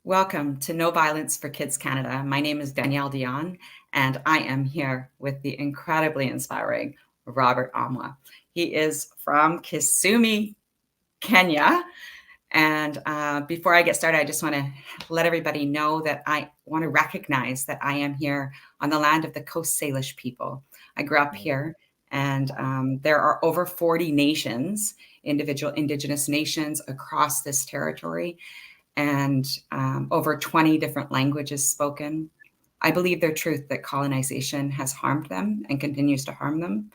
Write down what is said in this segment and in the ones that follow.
Welcome to No Violence for Kids Canada. My name is Danielle Dion, and I am here with the incredibly inspiring Robert Omwa. He is from Kisumu, Kenya. And before I get started, I just want to let everybody know that I want to recognize that I am here on the land of the Coast Salish people. I grew up here, and there are over 40 nations, individual Indigenous nations across this territory, and over 20 different languages spoken. I believe their truth that colonization has harmed them and continues to harm them.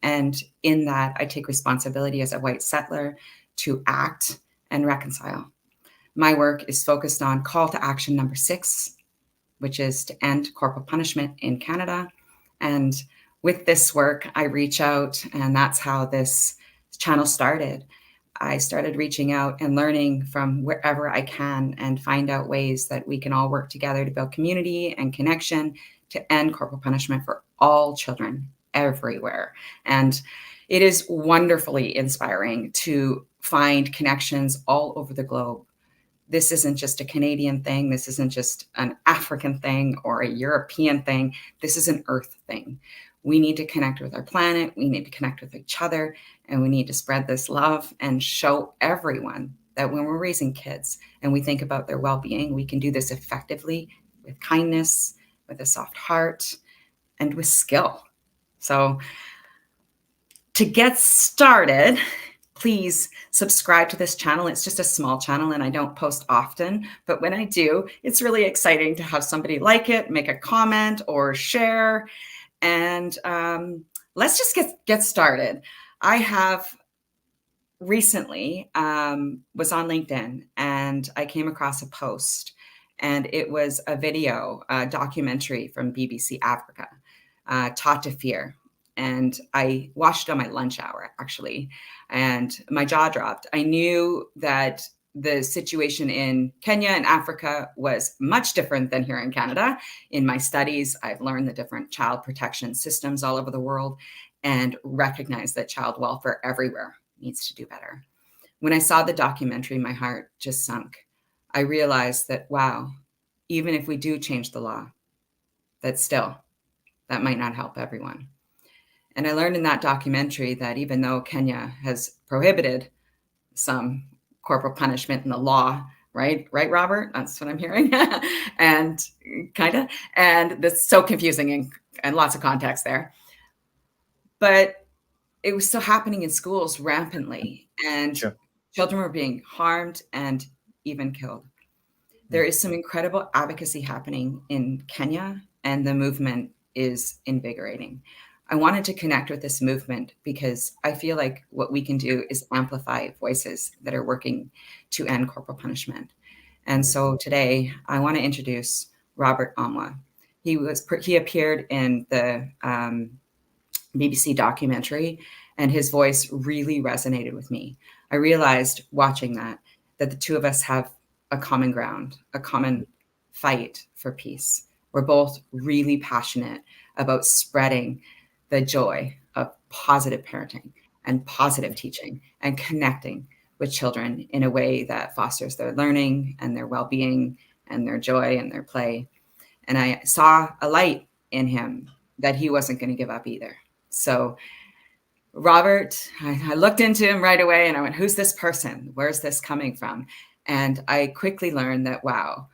And in that, I take responsibility as a white settler to act and reconcile. My work is focused on call to action number 6, which is to end corporal punishment in Canada. And with this work, I reach out, and that's how this channel started. I started reaching out and learning from wherever I can and find out ways that we can all work together to build community and connection to end corporal punishment for all children everywhere. And it is wonderfully inspiring to find connections all over the globe. This isn't just a Canadian thing. This isn't just an African thing or a European thing. This is an Earth thing. We need to connect with our planet. We need to connect with each other. And we need to spread this love and show everyone that when we're raising kids and we think about their well-being, we can do this effectively with kindness, with a soft heart, and with skill. So to get started, please subscribe to this channel. It's just a small channel and I don't post often, but when I do, it's really exciting to have somebody like it, make a comment or share. And let's just get started. I have recently was on LinkedIn and I came across a post, and it was a video, a documentary from BBC Africa, Taught to Fear. And I watched it on my lunch hour, actually, and my jaw dropped. I knew that the situation in Kenya and Africa was much different than here in Canada. In my studies, I've learned the different child protection systems all over the world and recognized that child welfare everywhere needs to do better. When I saw the documentary, my heart just sunk. I realized that, wow, even if we do change the law, that might not help everyone. And I learned in that documentary that even though Kenya has prohibited some corporal punishment in the law, right, Robert? That's what I'm hearing. And that's so confusing and lots of context there. But it was still happening in schools rampantly, and children were being harmed and even killed. There is some incredible advocacy happening in Kenya, and the movement is invigorating. I wanted to connect with this movement because I feel like what we can do is amplify voices that are working to end corporal punishment. And so today I want to introduce Robert Omwa. He appeared in the BBC documentary, and his voice really resonated with me. I realized watching that the two of us have a common ground, a common fight for peace. We're both really passionate about spreading the joy of positive parenting and positive teaching and connecting with children in a way that fosters their learning and their well-being and their joy and their play. And I saw a light in him that he wasn't going to give up either. So Robert, I looked into him right away and I went, who's this person? Where's this coming from? And I quickly learned that, wow,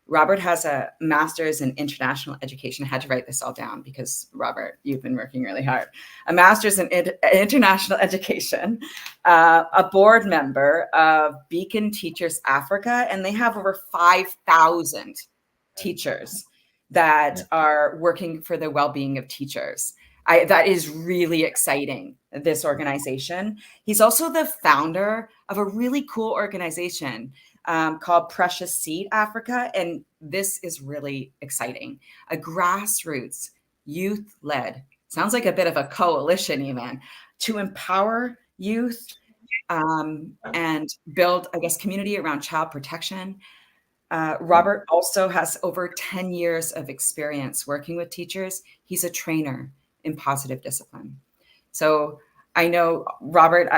Robert has a master's in international education. I had to write this all down because, Robert, you've been working really hard. A master's in international education, a board member of Beacon Teachers Africa, and they have over 5,000 teachers that are working for the well-being of teachers. That is really exciting, this organization. He's also the founder of a really cool organization called Precious Seed Africa. And this is really exciting. A grassroots, youth-led, sounds like a bit of a coalition even, to empower youth and build, I guess, community around child protection. Robert also has over 10 years of experience working with teachers. He's a trainer in positive discipline. So I know, Robert,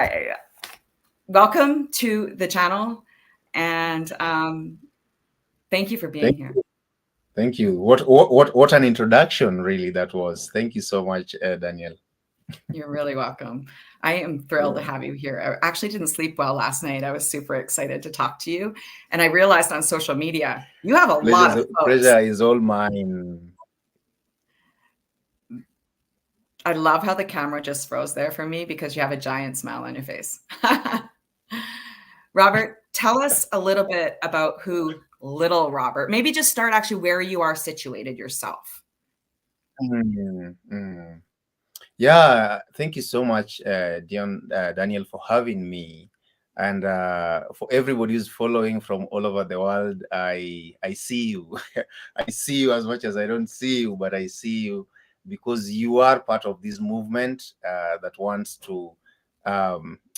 welcome to the channel. And Thank you for being Thank here. you. Thank you. What an introduction, really, that was. Thank you so much, Daniel. You're really welcome. I am thrilled to Yeah. have you here. I actually didn't sleep well last night. I was super excited to talk to you. And I realized on social media, you have a lot of folks. Pleasure is all mine. I love how the camera just froze there for me because you have a giant smile on your face. Robert, tell us a little bit about who little Robert, maybe just start actually where you are situated yourself. Mm, mm. Yeah, thank you so much, Daniel, for having me, and for everybody who's following from all over the world. I see you. I see you as much as I don't see you, but I see you because you are part of this movement that wants to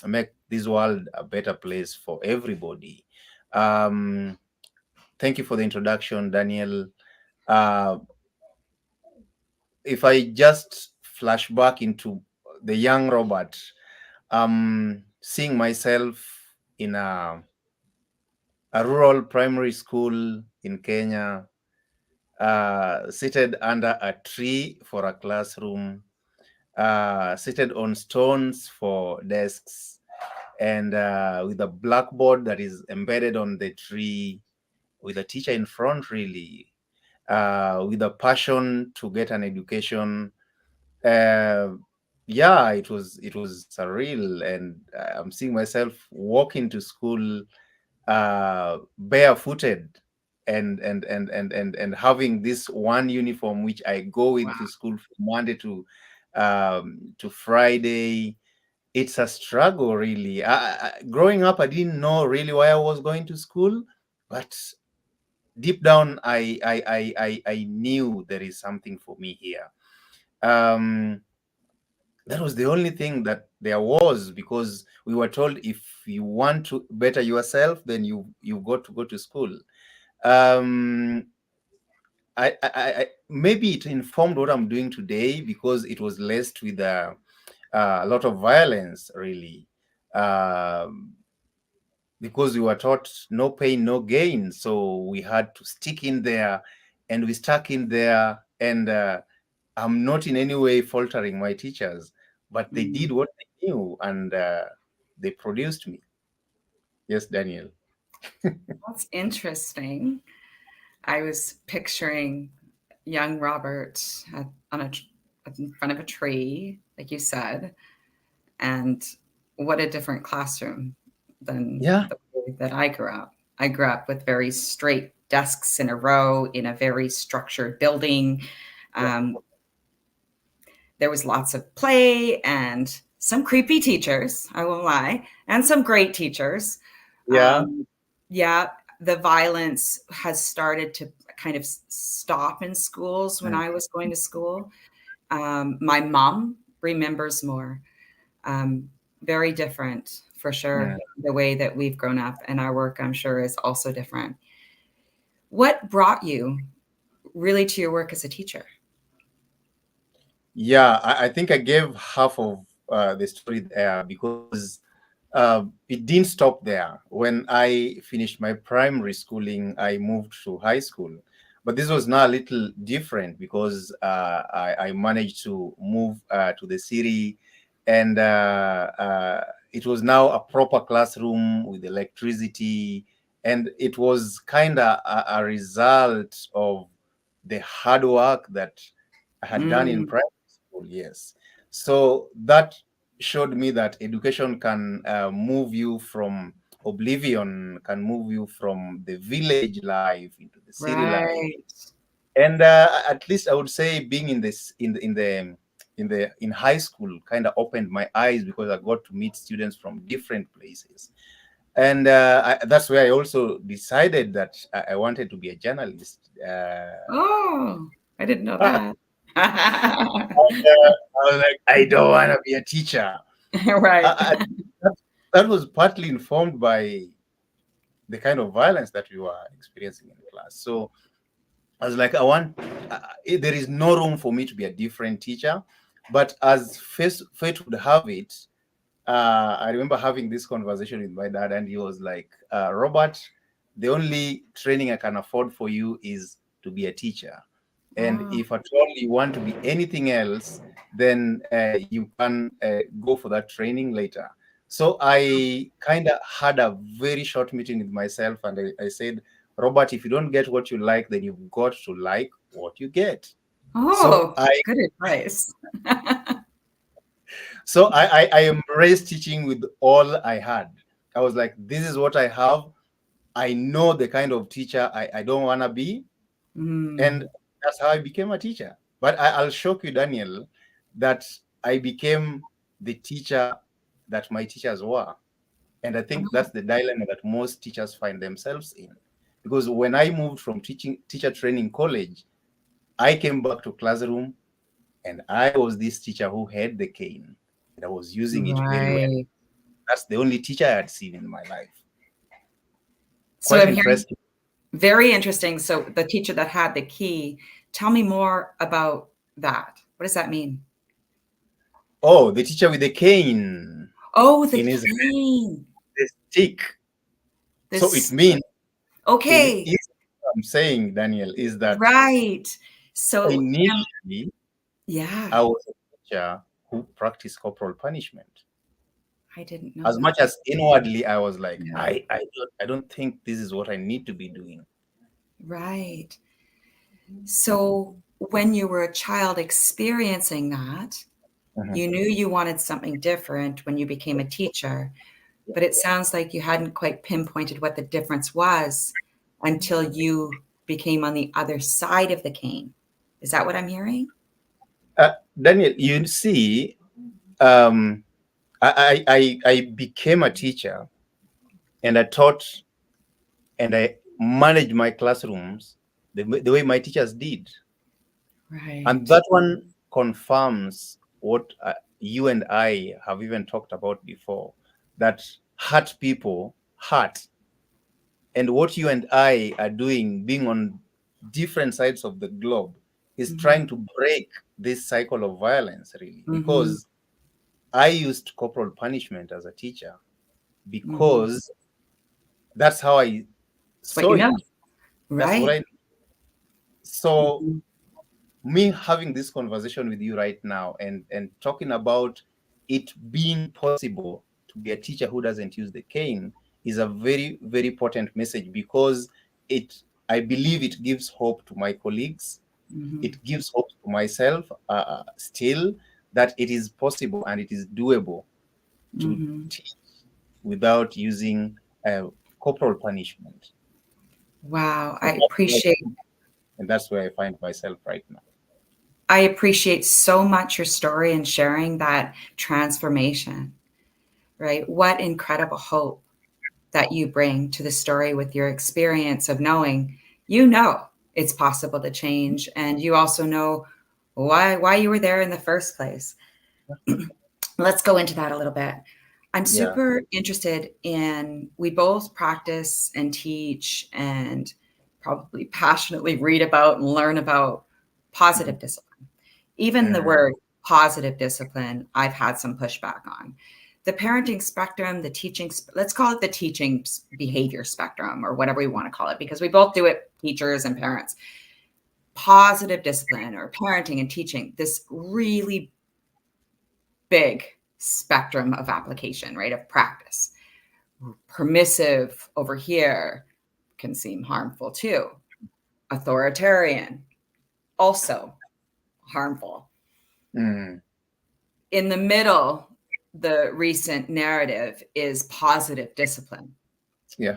make this world a better place for everybody. Um, Thank you for the introduction, Daniel. Uh, if I just flash back into the young Robert, seeing myself in a rural primary school in Kenya, seated under a tree for a classroom, seated on stones for desks, and with a blackboard that is embedded on the tree, with a teacher in front, really, with a passion to get an education. Uh, yeah, it was surreal, and I'm seeing myself walking to school barefooted, and having this one uniform which I go with to Wow. school from Monday to Friday. It's a struggle, really. Growing up, I didn't know really why I was going to school, but deep down, I knew there is something for me here. Um, that was the only thing that there was, because we were told if you want to better yourself, then you got to go to school. um I maybe it informed what I'm doing today, because it was laced with a lot of violence, really. um because we were taught no pain no gain, so we had to stick in there, and we stuck in there. And I'm not in any way faltering my teachers, but they did Mm, what they knew, and they produced me. Yes, Daniel. that's interesting. I was picturing young Robert on in front of a tree, like you said, and what a different classroom than Yeah. the way that I grew up. I grew up with very straight desks in a row in a very structured building. Um, there was lots of play and some creepy teachers, I won't lie, and some great teachers. Yeah. Um, yeah, the violence has started to kind of stop in schools when Mm, I was going to school. My mom remembers more. Um, Very different for sure. mm. The way that we've grown up and our work, I'm sure, is also different. What brought you really to your work as a teacher? Yeah, I think I gave half of the story there, because it didn't stop there. When I finished my primary schooling, I moved to high school. But this was now a little different, because I managed to move to the city, and it was now a proper classroom with electricity. And it was kind of a result of the hard work that I had done in Mm, primary school. Yes. So that showed me that education can move you from oblivion, can move you from the village life into the city life. right. And at least I would say, being in this in high school kind of opened my eyes, because I got to meet students from different places. And that's where I also decided that I wanted to be a journalist. Oh, I didn't know And, that. I was like, I don't want to be a teacher. Right. That, that was partly informed by the kind of violence that we were experiencing in class. So I was like, there is no room for me to be a different teacher. But as fate would have it, I remember having this conversation with my dad, and he was like, Robert, the only training I can afford for you is to be a teacher. And Oh, if at all you want to be anything else, then you can go for that training later. So I kind of had a very short meeting with myself, and I said, Robert, if you don't get what you like, then you've got to like what you get. So oh, I good advice. I embraced teaching with all I had. I was like, this is what I have. I know the kind of teacher I don't want to be. And Mm. that's how I became a teacher. But I'll shock you, Daniel, that I became the teacher that my teachers were. And I think that's the dilemma that most teachers find themselves in. Because when I moved from teacher training college, I came back to classroom and I was this teacher who had the cane and I was using it very well. Right. That's the only teacher I had seen in my life. So Quite I'm hearing interesting. very interesting. So the teacher that had the key, tell me more about that. What does that mean? Oh, the teacher with the cane Oh, the in his hand, cane. the stick. So it This, means, in okay, what I'm saying, Daniel, is that right. So, initially yeah, I was a teacher who practiced corporal punishment. I didn't know As that. much as inwardly I was like, Yeah, I don't think this is what I need to be doing. right. So when you were a child experiencing that, Mhm. you knew you wanted something different when you became a teacher, but it sounds like you hadn't quite pinpointed what the difference was until you became on the other side of the cane. Is that what I'm hearing? Daniel, you see, um, I became a teacher and I taught and I managed my classrooms the way my teachers did. And Right. that one confirms what you and I have even talked about before, that hurt people hurt. And what you and I are doing, being on different sides of the globe, is trying Mhm. to break this cycle of violence, really. Mhm. Because I used corporal punishment as a teacher Mhm. because that's how I It's what saw you know. it. That's what Right. I. So Mhm. me having this conversation with you right now and talking about it being possible to be a teacher who doesn't use the cane is a very, very potent message, because it I believe it gives hope to my colleagues. Mhm. It gives hope to myself, still, that it is possible and it is doable to Mhm. teach without using corporal punishment. Wow, And that's where I find myself right now. I appreciate so much your story and sharing that transformation, right? What incredible hope that you bring to the story with your experience of knowing, you know, it's possible to change, and you also know why you were there in the first place. Let's go into that a little bit. I'm Yeah. super interested in, we both practice and teach and probably passionately read about and learn about positive discipline. Even the Mm, word positive discipline, I've had some pushback on. The parenting spectrum, the teaching, let's call it the teaching behavior spectrum or whatever we want to call it, because we both do it, teachers and parents. Positive discipline or parenting and teaching, this really big spectrum of application, right? Of practice. Permissive over here can seem harmful too. Authoritarian, also harmful. mm, In the middle, the recent narrative is positive discipline. yeah.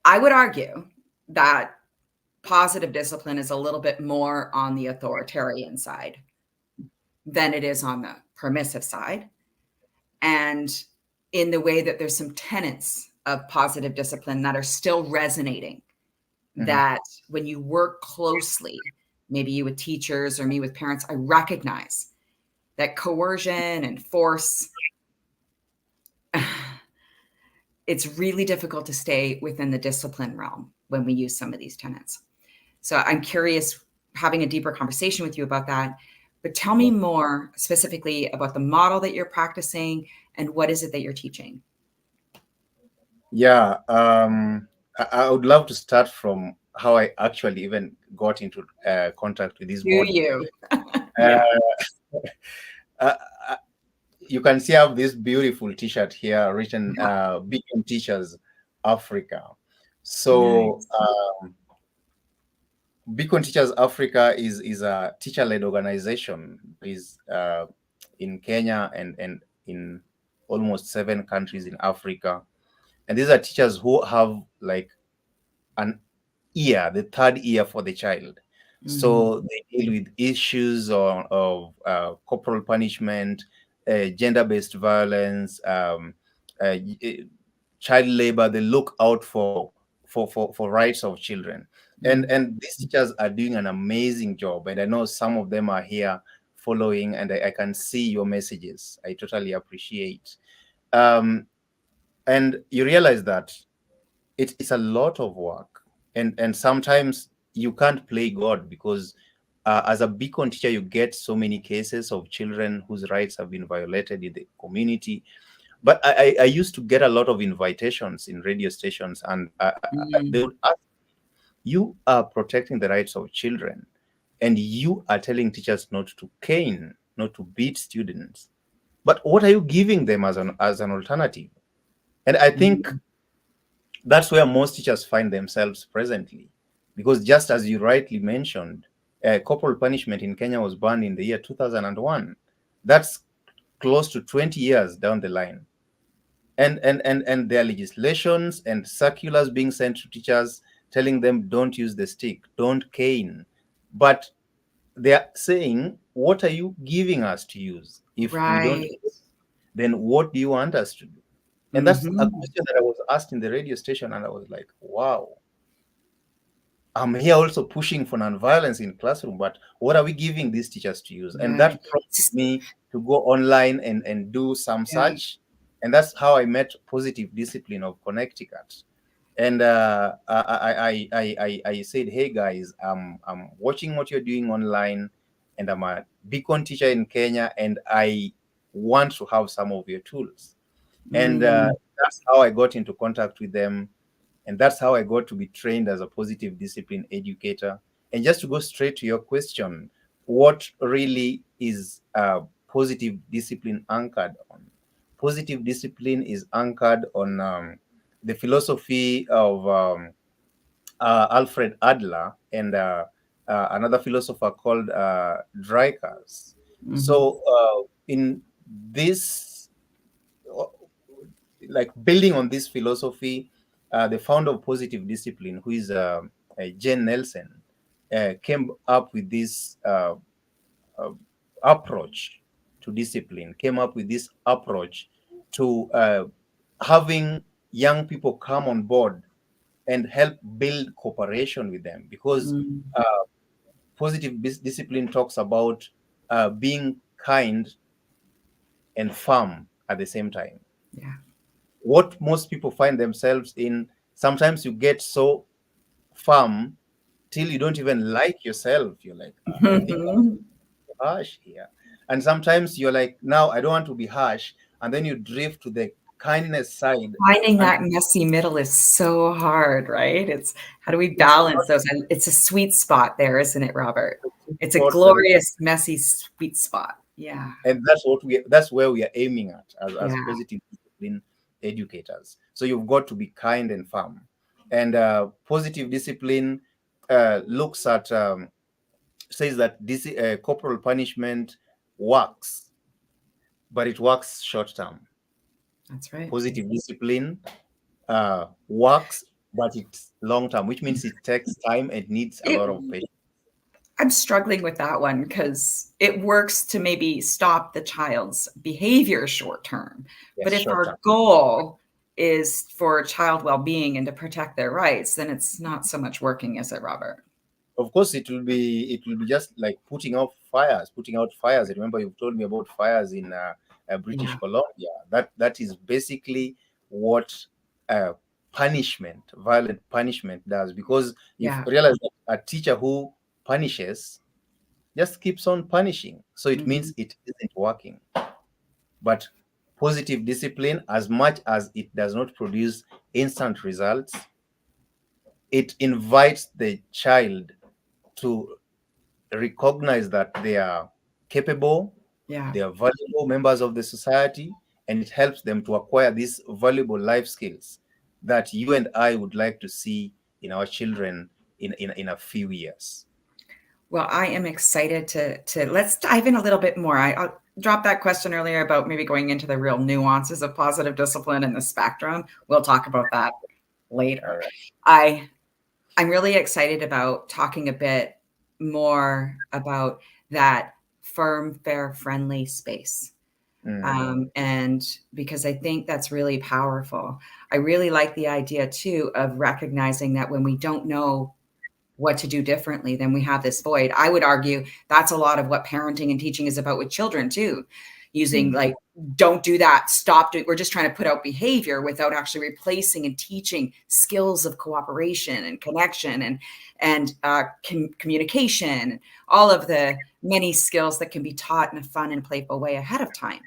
I would argue that positive discipline is a little bit more on the authoritarian side than it is on the permissive side. And in the way that there's some tenets of positive discipline that are still resonating, Mhm. that when you work closely, maybe you with teachers or me with parents, I recognize that coercion and force, it's really difficult to stay within the discipline realm when we use some of these tenets. So I'm curious, having a deeper conversation with you about that. But tell me more specifically about the model that you're practicing and what is it that you're teaching? Yeah. I would love to start from how I actually even got into contact with this Do body. you? Uh, Yeah. uh, uh, you can see I have this beautiful T-shirt here written Yeah. "Beacon Teachers Africa." So Nice. Beacon Teachers Africa is a teacher-led organization. Is in Kenya and in almost 7 countries in Africa, and these are teachers who have like an year, the third year for the child. Mm, So they deal with issues of corporal punishment, gender-based violence, child labor. They look out for rights of children, and mm, and these teachers are doing an amazing job. And I know some of them are here following, and I can see your messages. I totally appreciate. Um, and you realize that it's a lot of work, and sometimes you can't play God because as a beacon teacher you get so many cases of children whose rights have been violated in the community. But I used to get a lot of invitations in radio stations, and they mm. would ask, you are protecting the rights of children and you are telling teachers not to cane, not to beat students, but what are you giving them as an alternative? And I think Mm, that's where most teachers find themselves presently. Because just as you rightly mentioned, corporal punishment in Kenya was banned in the year 2001. That's close to 20 years down the line. And there are legislations and circulars being sent to teachers telling them don't use the stick, don't cane. But they are saying, what are you giving us to use? If we don't, right. then what do you want us to do? And that's a Hmm. question that I was asked in the radio station, and I was like, wow, I'm here also pushing for nonviolence in classroom, but what are we giving these teachers to use? And Right. that prompted me to go online and do some Yeah. search. And that's how I met Positive Discipline of Connecticut. And I said, hey guys, I'm watching what you're doing online, and I'm a beacon teacher in Kenya, and I want to have some of your tools. And Mm, that's how I got into contact with them. And that's how I got to be trained as a positive discipline educator. And just to go straight to your question, what really is positive discipline anchored on? Positive discipline is anchored on the philosophy of Alfred Adler and another philosopher called Dreyfus. mhm, So in this, like building on this philosophy, the founder of positive discipline, who is Jane Nelson, came up with this uh, approach to discipline, came up with this approach to having young people come on board and help build cooperation with them, because mm, uh, positive discipline talks about being kind and firm at the same time. yeah. What most people find themselves in, sometimes you get so firm till you don't even like yourself. You're like, I think Mhm. I'm harsh here. And sometimes you're like, now I don't want to be harsh. And then you drift to the kindness side. Finding And that messy middle is so hard, right? It's how do we it's balance not those? And it's a sweet spot there, isn't it, Robert? the two It's a spots that glorious, messy, sweet spot. Yeah. and that's where we are aiming at as Yeah. positive discipline educators. So you've got to be kind and firm. And positive discipline looks at says that this corporal punishment works, but it works short term. That's right. Positive discipline works, but it's long term, which means it takes time and needs a It lot of patience. I'm struggling with that one because it works to maybe stop the child's behavior short term. But Yes, if short our term. goal is for child well-being and to protect their rights, then it's not so much working, is it, Robert? Of course, it will be just like putting out fires. I remember you've told me about fires in British Yeah. Columbia. That is basically what uh, violent punishment does, because you've Yeah. realized that a teacher who punishes just keeps on punishing. So it Mhm. means it isn't working. But positive discipline, as much as it does not produce instant results, it invites the child to recognize that they are capable, Yeah. they are valuable members of the society, and it helps them to acquire these valuable life skills that you and I would like to see in our children in a few years. Well, I am excited to let's dive in a little bit more. I'll drop that question earlier about maybe going into the real nuances of positive discipline and the spectrum. We'll talk about that All later. right. I I'm really excited about talking a bit more about that firm, fair, friendly space. And because I think that's really powerful. I really like the idea too of recognizing that when we don't know what to do differently, then we have this void. I would argue that's a lot of what parenting and teaching is about with children too. Using like, don't do that, stop doing. We're just trying to put out behavior without actually replacing and teaching skills of cooperation and connection and communication, all of the many skills that can be taught in a fun and playful way ahead of time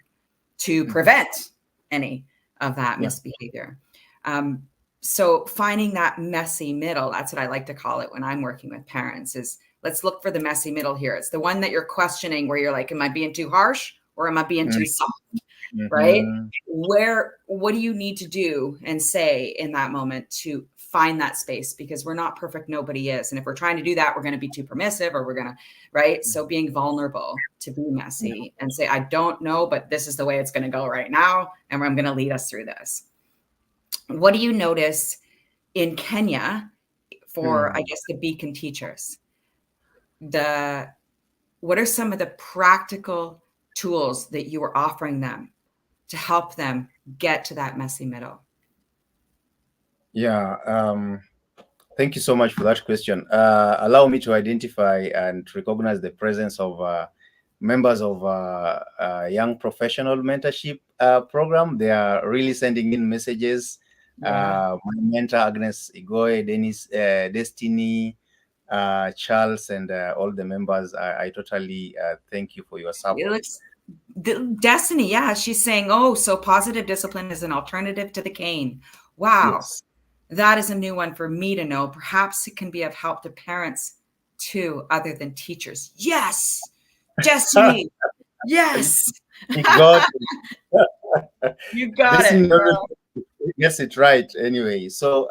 to prevent any of that Yeah. misbehavior. Um, so finding that messy middle, that's what I like to call it when I'm working with parents, is let's look for the messy middle here. It's the one that you're questioning where you're like, am I being too harsh or am I being too soft? Right? Mm-hmm. What do you need to do and say in that moment to find that space? Because we're not perfect, nobody is. And if we're trying to do that, we're going to be too permissive or we're going to, right? So being vulnerable to be messy and say, I don't know, but this is the way it's going to go right now. And I'm going to lead us through this. What do you notice in Kenya for, I guess, the beacon teachers? What are some of the practical tools that you are offering them to help them get to that messy middle? Yeah. Thank you so much for that question. Allow me to identify and recognize the presence of members of young professional mentorship program. They are really sending in messages. Yeah. My mentor Agnes Igoe, Dennis, Destiny, Charles, and all the members. I totally thank you for your It support. looks Destiny, yeah, she's saying, oh, so positive discipline is an alternative to the cane. Wow. Yes. That is a new one for me to know. Perhaps it can be of help to parents too, other than teachers. Yes. Destiny. Yes. You got You got it, Destiny. girl. Yes, it's right. Anyway, so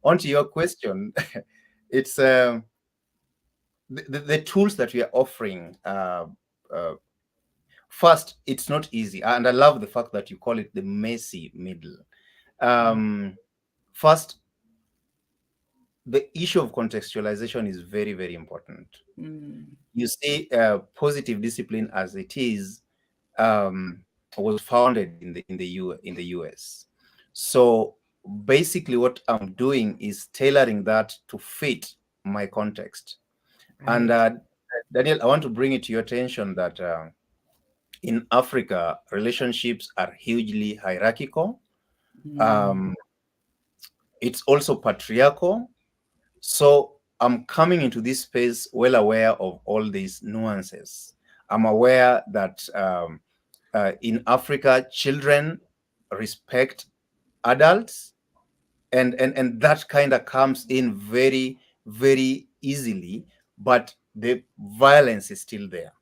on to your question, it's the tools that we are offering. Uh, First, it's not easy, and I love the fact that you call it the messy middle. First, the issue of contextualization is very, very important. You see, positive discipline as it is was founded in the US. So basically, what I'm doing is tailoring that to fit my context. And Right. Daniel, I want to bring it to your attention that in Africa, relationships are hugely hierarchical. Um, it's also patriarchal. So I'm coming into this space well aware of all these nuances. I'm aware that in Africa, children respect adults, and that kind of comes in very, very easily, but the violence is still there.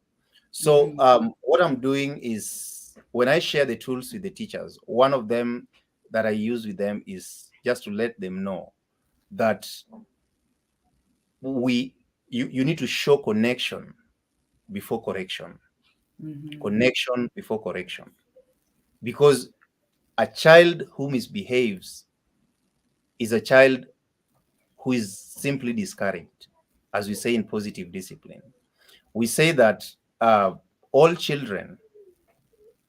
So what I'm doing is when I share the tools with the teachers, one of them that I use with them is just to let them know that you need to show connection before correction. Connection before correction. Because a child who misbehaves is a child who is simply discouraged, as we say in positive discipline. We say that all children,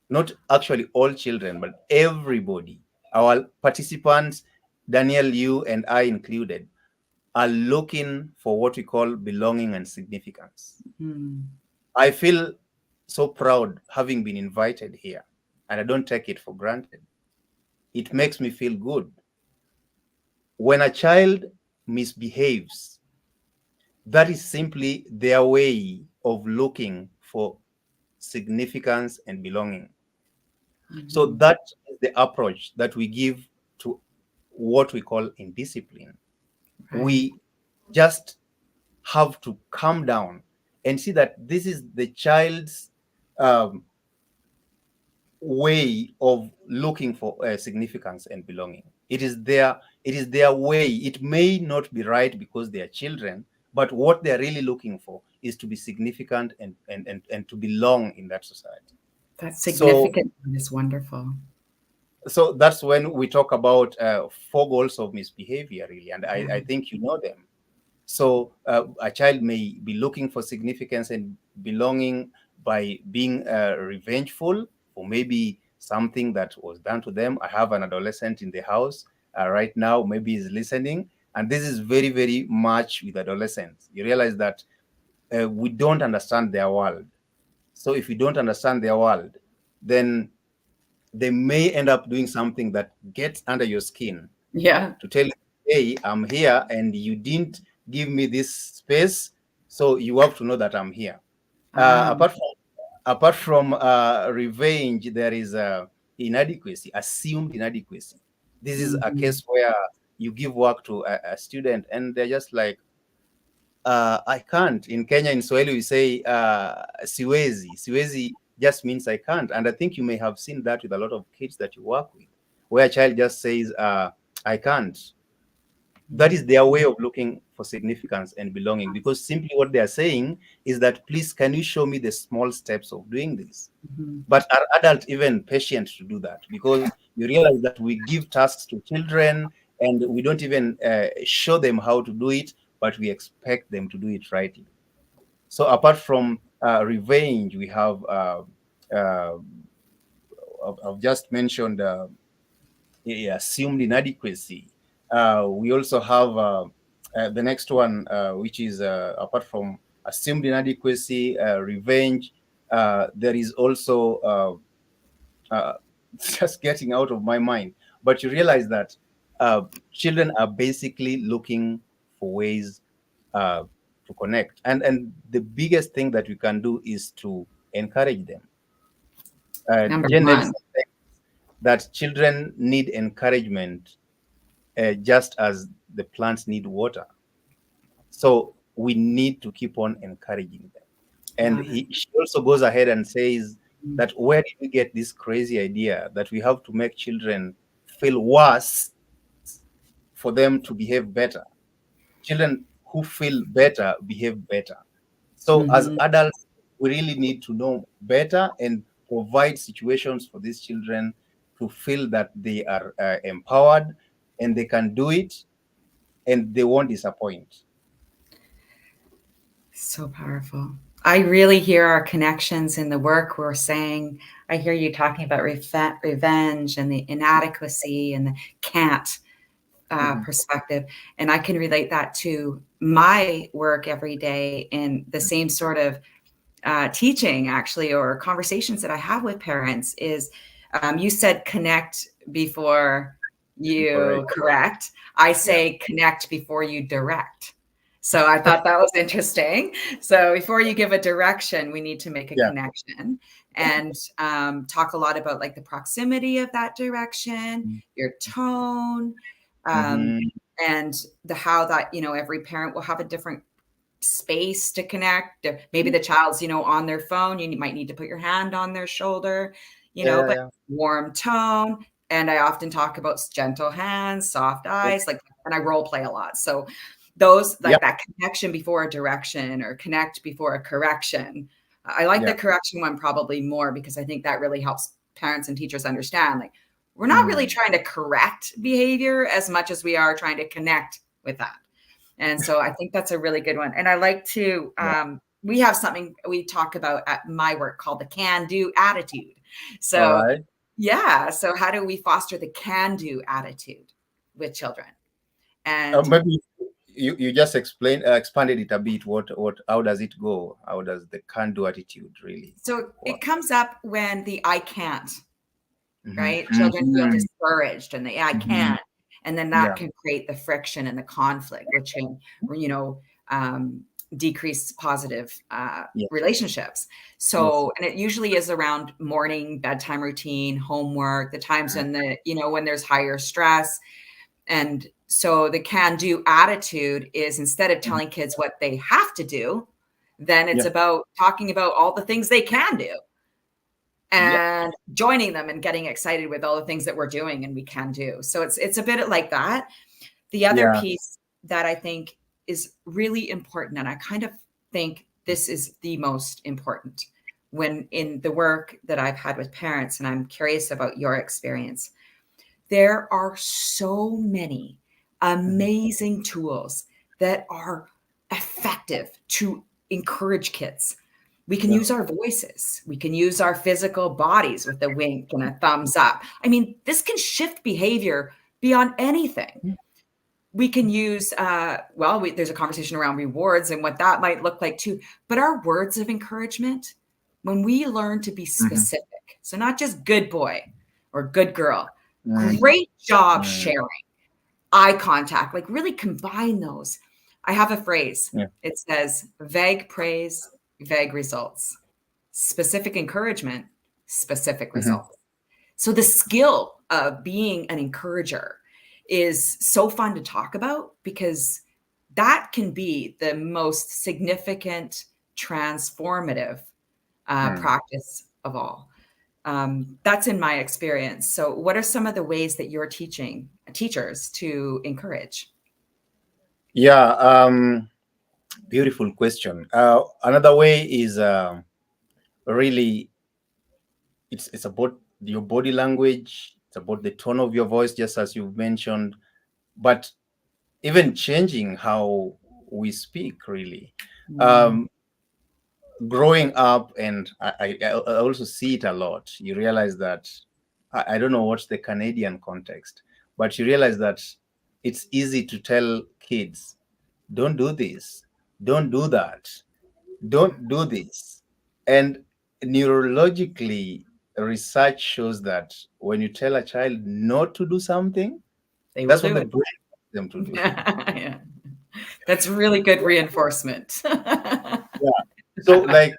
not actually all children, but everybody, our participants, Daniel, you and I included, are looking for what we call belonging and significance. I feel so proud having been invited here, and I don't take it for granted. It makes me feel good. When a child misbehaves, that is simply their way of looking for significance and belonging. So that is the approach that we give to what we call in discipline. Right. We just have to calm down and see that this is the child's um, way of looking for significance and belonging. It is their way. It may not be right because they are children, but what they're really looking for is to be significant and to belong in that society. That So significant is wonderful. so that's when we talk about four goals of misbehavior, really, and Yeah. I think you know them. So a child may be looking for significance and belonging by being revengeful for maybe something that was done to them. I have an adolescent in the house right now, maybe he's listening, and this is very, very much with adolescents. You realize that we don't understand their world. So if you don't understand their world, then they may end up doing something that gets under your skin Yeah. to tell you, hey, I'm here and you didn't give me this space, so you have to know that I'm here. Um, Apart from revenge, there is inadequacy, assumed inadequacy. This is a mhm. case where you give work to a student and they're just like, I can't. In Kenya, in Swahili, we say siwezi. Siwezi just means I can't. And I think you may have seen that with a lot of kids that you work with, where a child just says, I can't. That is their way of looking for significance and belonging, because simply what they are saying is that, please, can you show me the small steps of doing this? Mhm. But are adults even patient to do that? Because you realize that we give tasks to children and we don't even show them how to do it, but we expect them to do it rightly. So apart from revenge, we have uh, I've just mentioned assumed inadequacy. We also have the next one, which is apart from assumed inadequacy, revenge. There is also just getting out of my mind. But you realize that uh, children are basically looking for ways uh, to connect, and the biggest thing that we can do is to encourage them. Number Janet one. said that children need encouragement just as the plants need water. So we need to keep on encouraging them. And Love it. she also goes ahead and says Mm. that, where did we get this crazy idea that we have to make children feel worse for them to behave better? Children who feel better behave better. So as Mhm. adults, we really need to know better and provide situations for these children to feel that they are empowered and they can do it and they won't disappoint. So powerful. I really hear our connections in the work we're saying. I hear you talking about revenge and the inadequacy and the can't Mhm. perspective. And I can relate that to my work every day in the same sort of teaching, actually, or conversations that I have with parents is you said connect before you Correct. correct. I Yeah. say connect before you direct. So I thought that was interesting. So before you give a direction, we need to make a Yeah. connection and talk a lot about like the proximity of that direction, your tone, um, Mm-hmm. and the how that every parent will have a different space to connect. Maybe the child's, on their phone. You might need to put your hand on their shoulder, Yeah, but yeah. warm tone. And I often talk about gentle hands, soft eyes, like, and I role play a lot. So those Yeah. like that connection before a direction or connect before a correction. I like the Yeah. correction one probably more because I think that really helps parents and teachers understand like we're not really Mm. trying to correct behavior as much as we are trying to connect with that. And so I think that's a really good one. And I like to, Yeah. we have something we talk about at my work called the can do attitude. All So, right. yeah. So, how do we foster the can do attitude with children? And Maybe you just expanded it a bit. What how does it go? How does the can do attitude really so work? it comes up when the I can't, Mm-hmm. right? Children feel Mm-hmm. discouraged and I Mm-hmm. can't. And then that Yeah. can create the friction and the conflict, which can, you know, um, decrease positive Yes. relationships. Yes. So, and it usually is around morning, bedtime routine, homework, the times when when there's higher stress. And So the can do attitude is, instead of Mhm. telling kids what they have to do, then it's Yeah. about talking about all the things they can do Yeah. and joining them and getting excited with all the things that we're doing and we can do. So it's a bit like that. The other Yeah. piece that I think is really important, and I kind of think this is the most important when in the work that I've had with parents, and I'm curious about your experience. There are so many Mhm. amazing tools that are effective to encourage kids. We can Yeah. use our voices. We can use our physical bodies with a wink and a thumbs up. I mean, this can shift behavior beyond anything. Mhm. We can use, there's a conversation around rewards and what that might look like too. But our words of encouragement, when we learn to be Mhm. specific, so not just good boy or good girl, Mhm. great job Mhm. sharing, eye contact, like really combine those. I have a phrase. Yeah. It says vague praise, vague results, specific encouragement, specific Mhm. results. So the skill of being an encourager is so fun to talk about because that can be the most significant transformative Mhm. practice of all. That's in my experience. So, what are some of the ways that you're teaching teachers to encourage? Yeah. Beautiful question. Another way is really it's about your body language. It's about the tone of your voice, just as you've mentioned. But even changing how we speak, really. Mm, Um, Growing up, and I also see it a lot. You realize that I don't know what's the Canadian context, but you realize that it's easy to tell kids, don't do this, don't do that, don't do this. And neurologically, research shows that when you tell a child not to do something, they will that's what do the it. brain wants them to do. Yeah. That's really good reinforcement. Yeah. So, like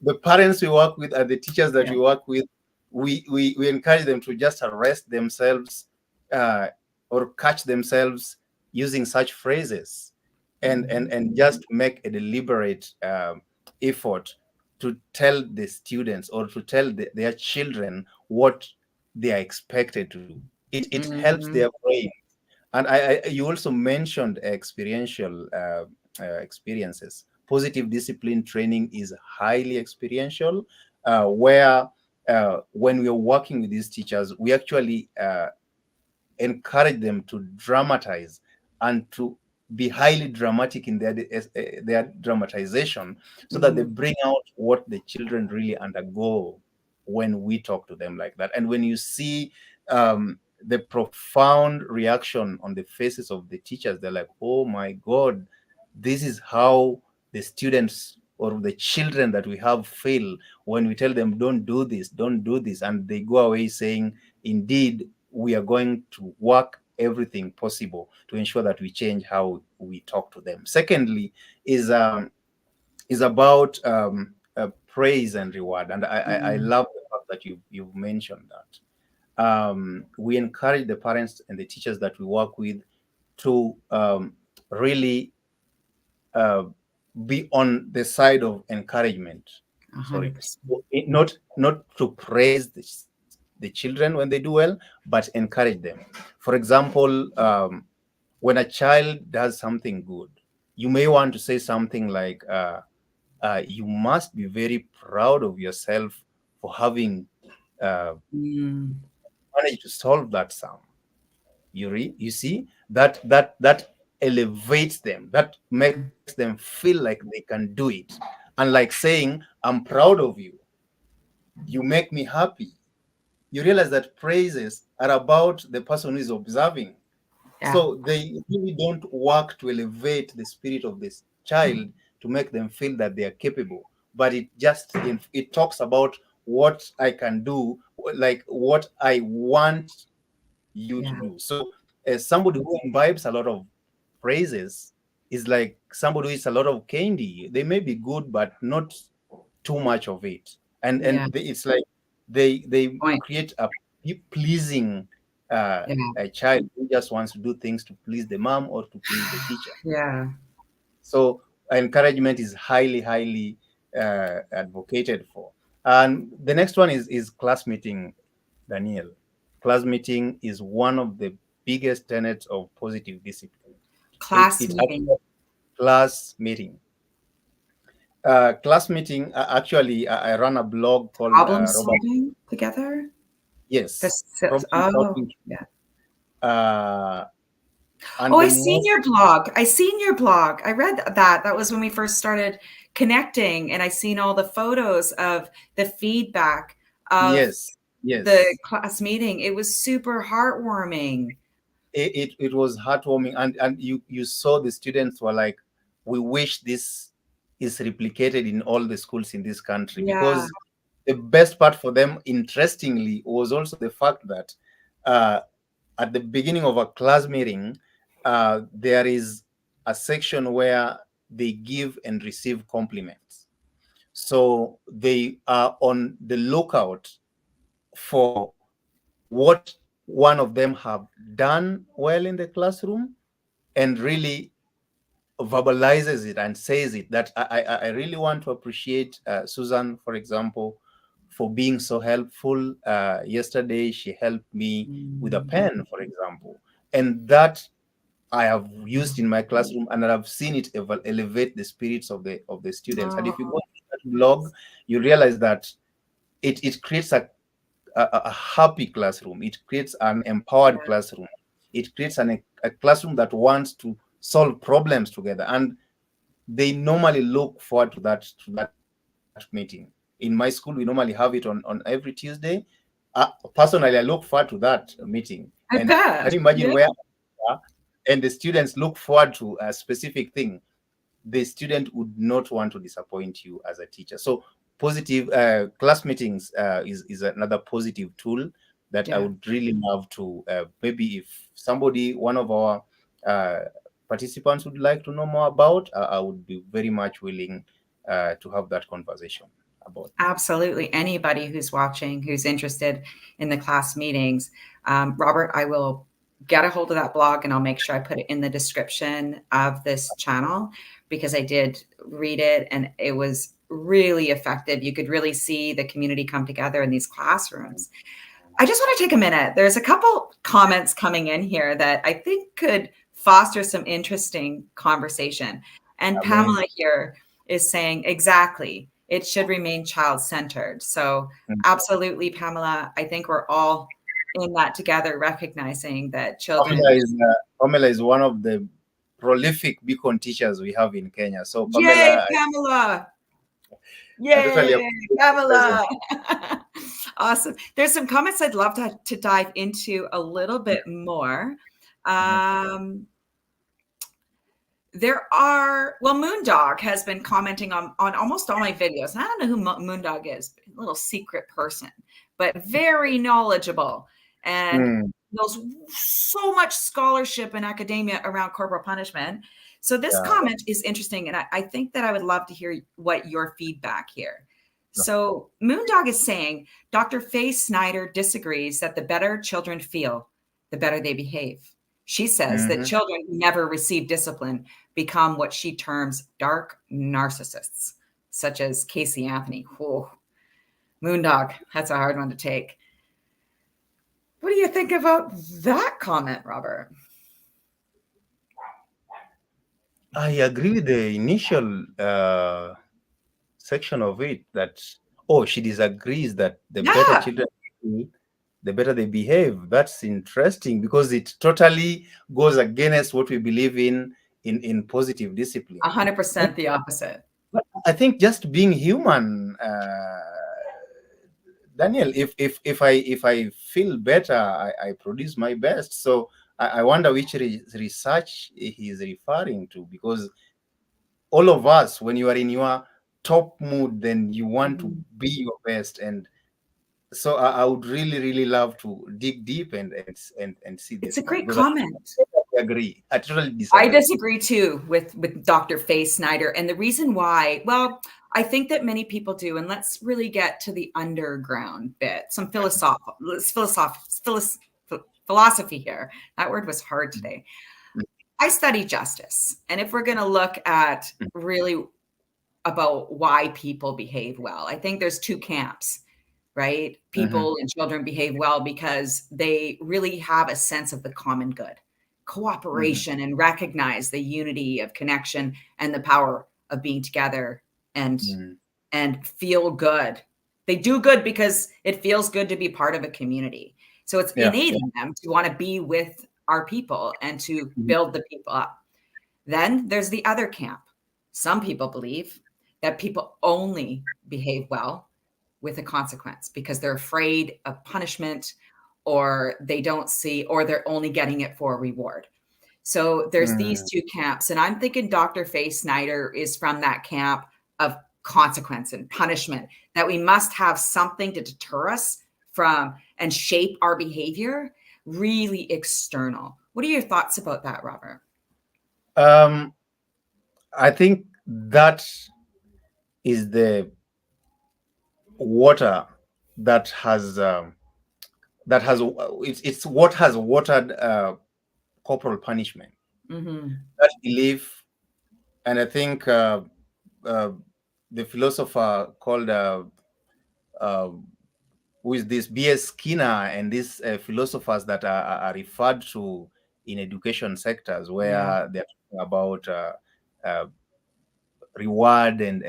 the parents we work with and the teachers that Yeah. we work with, we encourage them to just arrest themselves uh, or catch themselves using such phrases, Mhm. and just make a deliberate effort to tell the students or to tell their children what they are expected to do. It helps Mhm. their brain. And you also mentioned experiential experiences. Positive discipline training is highly experiential, where when we are working with these teachers, we actually encourage them to dramatize and to be highly dramatic in their dramatization, so that they Mhm. bring out what the children really undergo when we talk to them like that. And when you see the profound reaction on the faces of the teachers, they're like, oh my God, this is how the students or the children that we have feel when we tell them, don't do this, don't do this. And they go away saying, indeed, we are going to work everything possible to ensure that we change how we talk to them. Secondly, is about praise and reward, and I Mm. love the fact that you've mentioned that. We encourage the parents and the teachers that we work with to really uh, be on the side of encouragement. Sorry, 100%. not to praise the children when they do well, but encourage them. For example, when a child does something good, you may want to say something like, "You must be very proud of yourself for having uh, Mm. managed to solve that sum." You see that elevates them, that makes them feel like they can do it, and like saying, I'm proud of you, you make me happy. You realize that praises are about the person who is observing, Yeah. so they really don't work to elevate the spirit of this child to make them feel that they are capable, but it talks about what I can do, like what I want you to Yeah. do. So, as somebody who imbibes a lot of praises is like somebody who eats a lot of candy. They may be good, but not too much of it. Yeah. It's like they Point. create a pleasing Yeah. a child who just wants to do things to please the mom or to please the teacher. Yeah. So encouragement is highly, highly advocated for. And the next one is class meeting, Daniel. Class meeting is one of the biggest tenets of positive discipline. Class It's meeting. actually class meeting. Class meeting, actually, I run a blog called Problem Robert. solving together. Yes, problem Oh, solving. yeah. Uh, and Oh, the I seen most, your blog. I seen your blog. I read that. That was when we first started connecting, and I seen all the photos of the feedback of yes, the yes. class meeting. It was super heartwarming. It was heartwarming, and you saw the students were like, we wish this is replicated in all the schools in this country, Yeah. because the best part for them, interestingly, was also the fact that uh, at the beginning of a class meeting, there is a section where they give and receive compliments. So they are on the lookout for what one of them have done well in the classroom, and really verbalizes it and says it, that I really want to appreciate Susan, for example, for being so helpful. Yesterday, she helped me with a Mm. pen, for example. And that I have used in my classroom, and I've seen it elevate the spirits of the students. And if you go Oh, to that blog, you realize that it creates a happy classroom. It creates an empowered yeah. classroom. It creates a classroom that wants to solve problems together. And they normally look forward to that meeting. In my school, we normally have it on every Tuesday. Personally, I look forward to that meeting. I And can bet. you imagine Yeah. where and the students look forward to a specific thing? The student would not want to disappoint you as a teacher. So positive class meetings is another positive tool that I Yeah. would really love to, maybe if somebody, one of our uh, participants would like to know more about, I would be very much willing to have that conversation about that. Absolutely. Anybody who's watching, who's interested in the class meetings, Robert, I will get a hold of that blog and I'll make sure I put it in the description of this channel because I did read it and it was really effective. You could really see the community come together in these classrooms. I just want to take a minute. There's a couple comments coming in here that I think could foster some interesting conversation. And Pamela Amazing. here is saying exactly, it should remain child centered. So, Mm. absolutely, Pamela, I think we're all in that together, recognizing that Pamela children. is Pamela is one of the prolific beacon teachers we have in Kenya. So Yay, Pamela, Pamela! I totally Yay, appreciate your presence. Pamela! Awesome. There's some comments I'd love to dive into a little bit more. Mhm. Um, there are, well, Moondog has been commenting on almost all my videos. And I don't know who Moondog is, a little secret person, but very knowledgeable and Mm. knows so much scholarship and academia around corporal punishment. So this Yeah. comment is interesting. And I think that I would love to hear what your feedback here. So Moondog is saying Dr. Faye Snyder disagrees that the better children feel, the better they behave. She says that Mhm. children who never receive discipline become what she terms dark narcissists, such as Casey Anthony. Whoa. Moondog, that's a hard one to take. What do you think about that comment, Robert? I agree with the initial section of it, that, oh, she disagrees that the better Yeah, children feel, the better they behave. That's interesting because it totally goes against what we believe in positive discipline. But 100% the opposite. I think just being human, Daniel, if I feel better, I produce my best. So I wonder which research he is referring to, because all of us, when you are in your top mood, then you want to Mhm. be your best. And so I would really, really love to dig deep and see It's this a more, great because I comment. totally agree. I totally I disagree. disagree too with Dr. Faye Snyder. And the reason why, well, I think that many people do. And let's really get to the underground bit, some philosophy here. That word was hard today. I study justice. And if we're going to look at really about why people behave well, I think there's two camps, right? People and children behave well because they really have a sense of the common good, cooperation, and recognize the unity of connection and the power of being together and feel good. They do good because it feels good to be part of a community. So it's innate in them to want to be with our people and to build the people up. Then there's the other camp. Some people believe that people only behave well with a consequence because they're afraid of punishment, or they don't see, or they're only getting it for a reward. So there's these two camps. And I'm thinking Dr. Faye Snyder is from that camp of consequence and punishment, that we must have something to deter us from and shape our behavior, really external. What are your thoughts about that, Robert? I think that is the water that has it's what has watered corporal punishment. That belief, and I think the philosopher called who is this B.S. Skinner, and these philosophers that are referred to in education sectors, where they're talking about reward and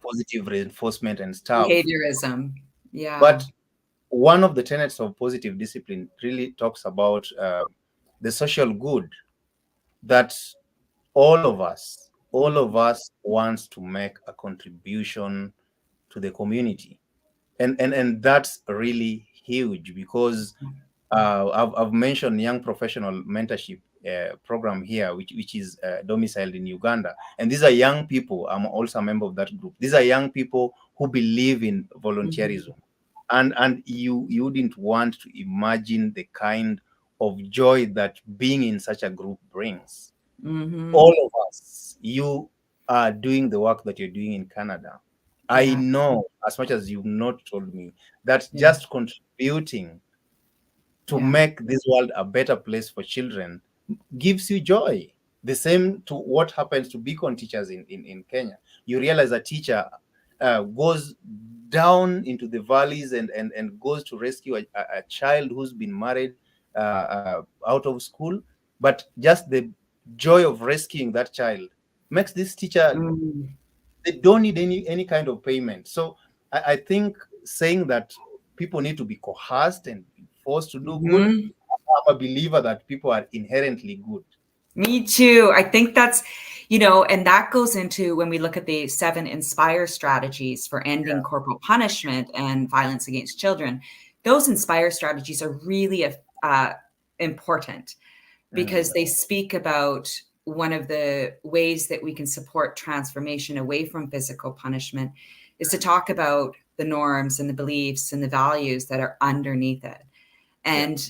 positive reinforcement and stuff. Behaviorism. But one of the tenets of positive discipline really talks about the social good, that all of us wants to make a contribution to the community. And that's really huge, because I've mentioned young professional mentorship program here, which is domiciled in Uganda. And these are young people. I'm also a member of that group. These are young people who believe in volunteerism. And you wouldn't want to imagine the kind of joy that being in such a group brings. All of us, you are doing the work that you're doing in Canada. I know, as much as you've not told me, that just contributing to make this world a better place for children gives you joy. The same to what happens to beacon teachers in Kenya. You realize a teacher goes down into the valleys and goes to rescue a child who's been married out of school, but just the joy of rescuing that child makes this teacher, they don't need any kind of payment. So I think saying that people need to be coerced and forced to do good, I'm a believer that people are inherently good. Me too. I think that's, and that goes into when we look at the 7 INSPIRE strategies for ending corporal punishment and violence against children. Those INSPIRE strategies are really important because they speak about one of the ways that we can support transformation away from physical punishment is to talk about the norms and the beliefs and the values that are underneath it. And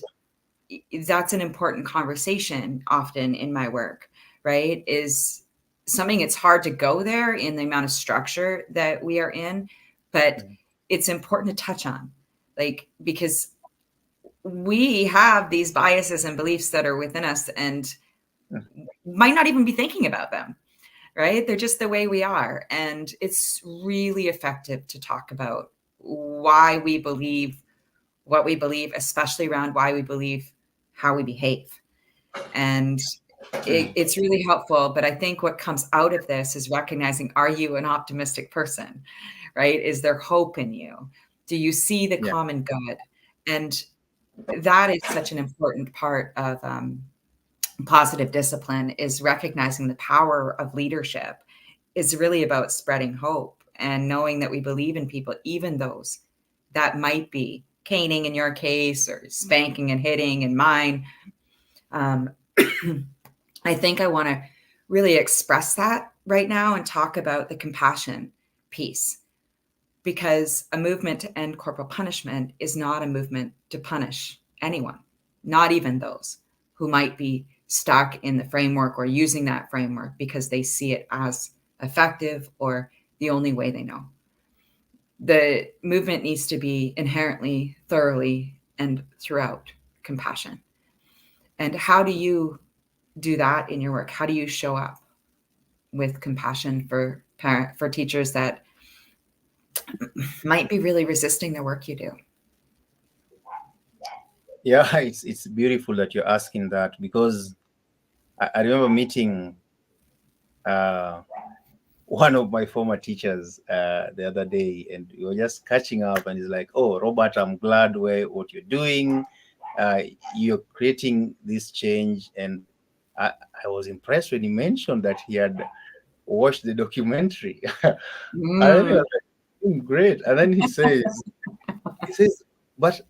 that's an important conversation often in my work, right? Is something, it's hard to go there in the amount of structure that we are in, but it's important to touch on, because we have these biases and beliefs that are within us and might not even be thinking about them, right? They're just the way we are. And it's really effective to talk about why we believe what we believe, especially around why we believe how we behave. And it's really helpful. But I think what comes out of this is recognizing, are you an optimistic person, right? Is there hope in you? Do you see the common good? And that is such an important part of positive discipline, is recognizing the power of leadership is really about spreading hope and knowing that we believe in people, even those that might be caning in your case or spanking and hitting in mine. I think I want to really express that right now and talk about the compassion piece, because a movement to end corporal punishment is not a movement to punish anyone, not even those who might be stuck in the framework or using that framework because they see it as effective or the only way they know. The movement needs to be inherently, thoroughly, and throughout compassion. And how do you do that in your work? How do you show up with compassion for teachers that might be really resisting the work you do? Yeah, it's beautiful that you're asking that, because I remember meeting one of my former teachers the other day, and we were just catching up, and he's like, "Oh, Robert, I'm glad what you're doing. You're creating this change." And I was impressed when he mentioned that he had watched the documentary. And then he Mm. was like, great. And then he says, but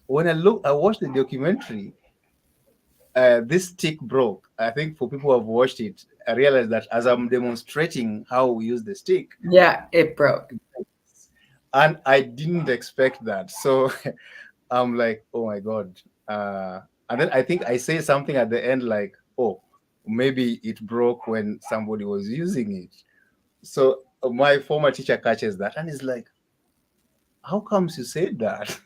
when I watched the documentary, this stick broke. I think for people who have watched it, I realized that as I'm demonstrating how we use the stick, Yeah, it broke. and I didn't expect that. So I'm like, oh my God. And then I think I say something at the end like, oh, maybe it broke when somebody was using it. So my former teacher catches that and is like, how comes you said that?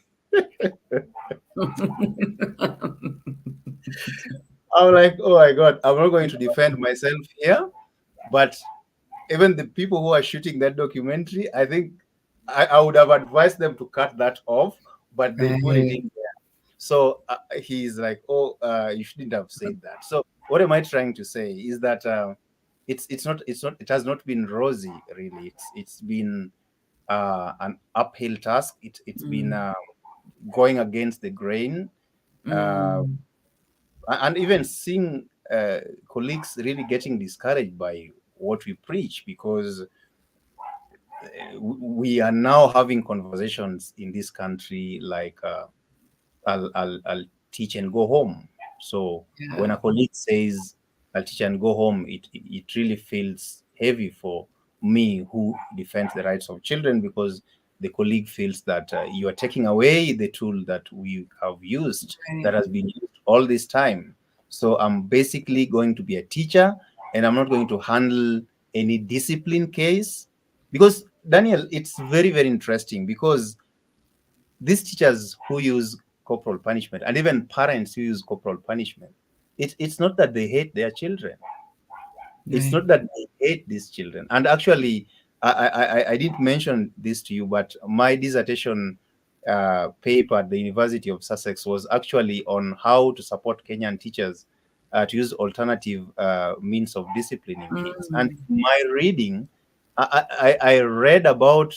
I'm like, oh my God, I'm not going to defend myself here. But even the people who are shooting that documentary, I think I would have advised them to cut that off, but they put it Right. in there. So he's like, oh, you shouldn't have said that. So what am I trying to say is that it has not been rosy really. It's been an uphill task. It's been Mm. going against the grain, uh, Mm. and even seeing colleagues really getting discouraged by what we preach, because we are now having conversations in this country like I'll teach and go home. So when Yeah. a colleague says I'll teach and go home, it really feels heavy for me who defends the rights of children, because the colleague feels that you are taking away the tool that we have used, that Right. has been used all this time. So I'm basically going to be a teacher, and I'm not going to handle any discipline case, because Daniel, it's very, very interesting, because these teachers who use corporal punishment, and even parents who use corporal punishment, it's not that they hate their children. It's Right. not that they hate these children. And actually, I didn't mention this to you, but my dissertation paper at the University of Sussex was actually on how to support Kenyan teachers to use alternative means of disciplining kids. And Mm. in my reading, I read about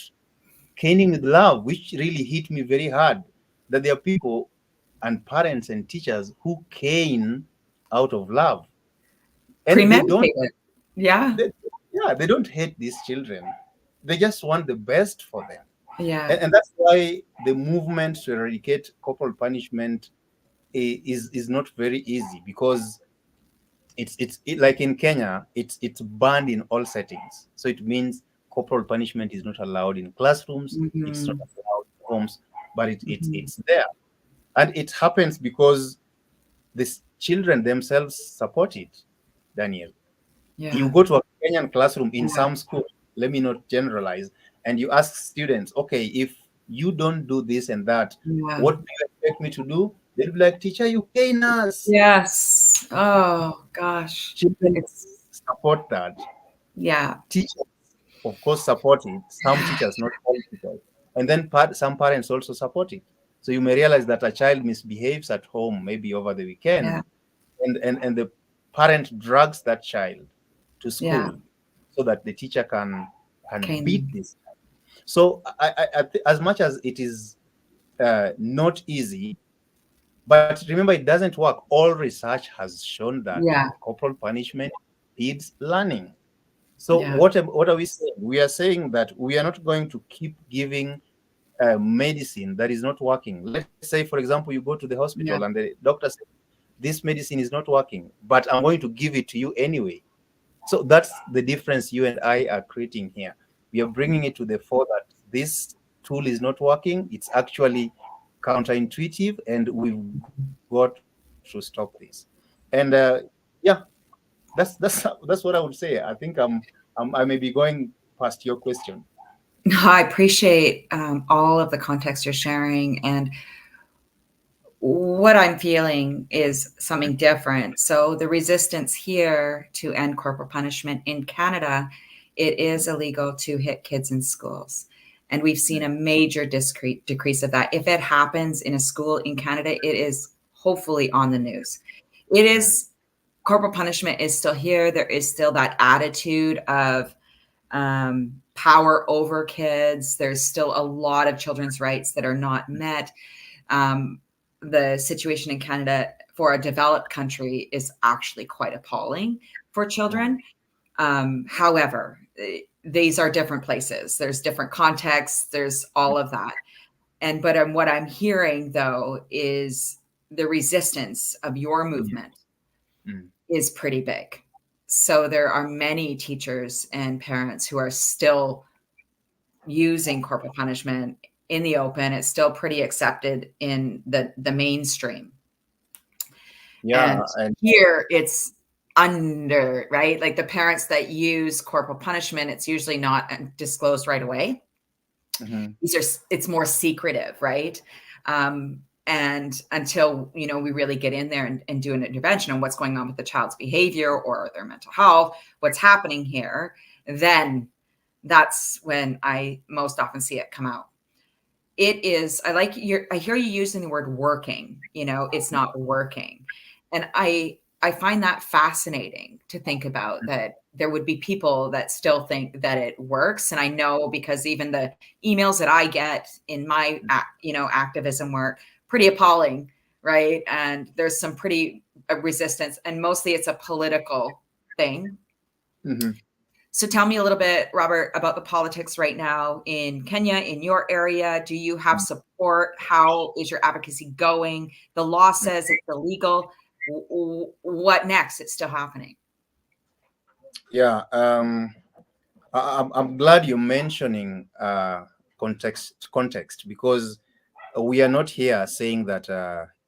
caning with love, which really hit me very hard. That there are people and parents and teachers who cane out of love, and they don't. Premeditated. Yeah. They, yeah, they don't hate these children. They just want the best for them, Yeah. and that's why the movement to eradicate corporal punishment is not very easy, because like in Kenya, it's banned in all settings. So it means corporal punishment is not allowed in classrooms, it's not Mhm. allowed in homes, but Mhm. it's there. And it happens because these children themselves support it, Daniel. You Yeah. go to a Kenyan classroom in Yeah. some schools, let me not generalize, and you ask students, okay, if you don't do this and that, Yeah. what do you expect me to do? They'll be like, teacher, you cane us. Yes. Oh gosh. Children It's support that. yeah. Teachers, of course, support it. Some teachers, not all teachers. And then some parents also support it. So you may realize that a child misbehaves at home, maybe over the weekend, Yeah. and the parent drags that child to Yeah. school so that the teacher can beat Cane. this. So as much as it is not easy, but remember, it doesn't work. All research has shown that Yeah. corporal punishment speeds learning. So Yeah. what are we saying? We are saying that we are not going to keep giving medicine that is not working. Let's say, for example, you go to the hospital Yeah. and the doctor says, this medicine is not working, but I'm going to give it to you anyway. So that's the difference you and I are creating here. We are bringing it to the fore that this tool is not working. It's actually counterintuitive, and we've got to stop this. And yeah, that's what I would say. I think I may be going past your question. I appreciate all of the context you're sharing, and what I'm feeling is something different. So the resistance here to end corporal punishment in Canada, it is illegal to hit kids in schools. And we've seen a major decrease of that. If it happens in a school in Canada, it is hopefully on the news. It is corporal punishment is still here. There is still that attitude of power over kids. There's still a lot of children's rights that are not met. The situation in Canada for a developed country is actually quite appalling for children. However, these are different places. There's different contexts. There's all of that. But what I'm hearing though is the resistance of your movement is pretty big. So there are many teachers and parents who are still using corporal punishment in the open. It's still pretty accepted in the mainstream. Yeah, And here it's under, right? Like the parents that use corporal punishment, it's usually not disclosed right away. It's more secretive, right? And until, we really get in there and do an intervention on what's going on with the child's behavior or their mental health, what's happening here, then that's when I most often see it come out. It is, I hear you using the word working, it's not working. And I find that fascinating to think about, that there would be people that still think that it works. And I know, because even the emails that I get in my, activism work, pretty appalling, right? And there's some pretty resistance, and mostly it's a political thing. So tell me a little bit, Robert, about the politics right now in Kenya, in your area. Do you have support? How is your advocacy going? The law says it's illegal. What next? It's still happening. Yeah, I'm glad you're mentioning context, because we are not here saying that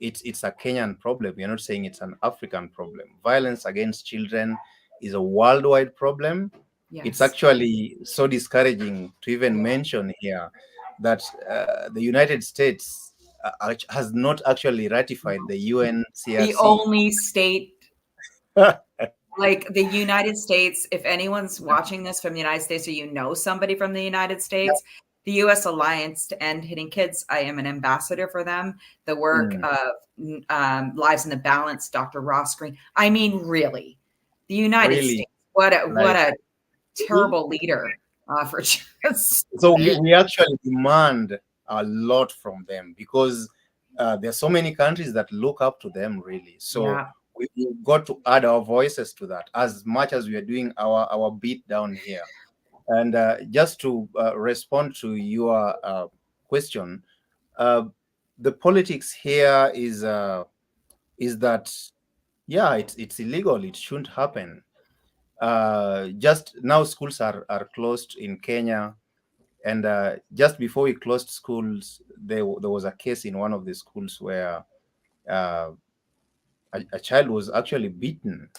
it's a Kenyan problem. We are not saying it's an African problem. Violence against children is a worldwide problem. Yes. It's actually so discouraging to even mention here that the United States has not actually ratified the UNCRC. The only state, like the United States, if anyone's watching this from the United States, or somebody from the United States, the U.S. Alliance to End Hitting Kids, I am an ambassador for them. The work of Lives in the Balance, Dr. Ross Green. I mean, really, the United States, what a terrible leader for just. So we actually demand a lot from them, because there are so many countries that look up to them, really. So we've got to add our voices to that, as much as we are doing our beat down here. And just to respond to your question, the politics here is that, yeah, it's illegal. It shouldn't happen. Just now, schools are closed in Kenya, and just before we closed schools, there was a case in one of the schools where a child was actually beaten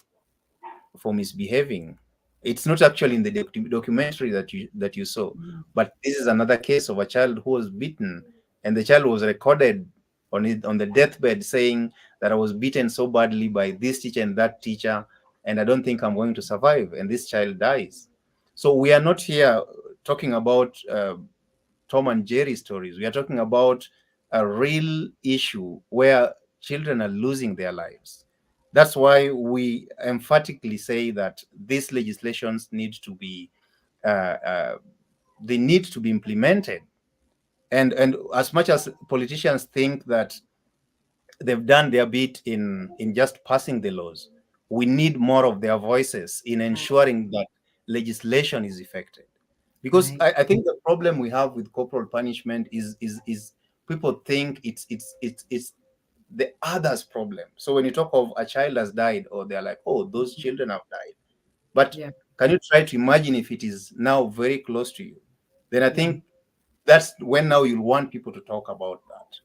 for misbehaving. It's not actually in the documentary that you saw, but this is another case of a child who was beaten, and the child was recorded on the deathbed saying that I was beaten so badly by this teacher and that teacher, and I don't think I'm going to survive, and this child dies. So we are not here talking about Tom and Jerry stories. We are talking about a real issue where children are losing their lives. That's why we emphatically say that these legislations need to be they need to be implemented. And as much as politicians think that they've done their bit in just passing the laws, we need more of their voices in ensuring that legislation is effective. Because I think the problem we have with corporal punishment is people think it's the other's problem. So when you talk of a child has died, or they're like, oh, those children have died. But can you try to imagine if it is now very close to you? Then I think that's when now you'll want people to talk about that.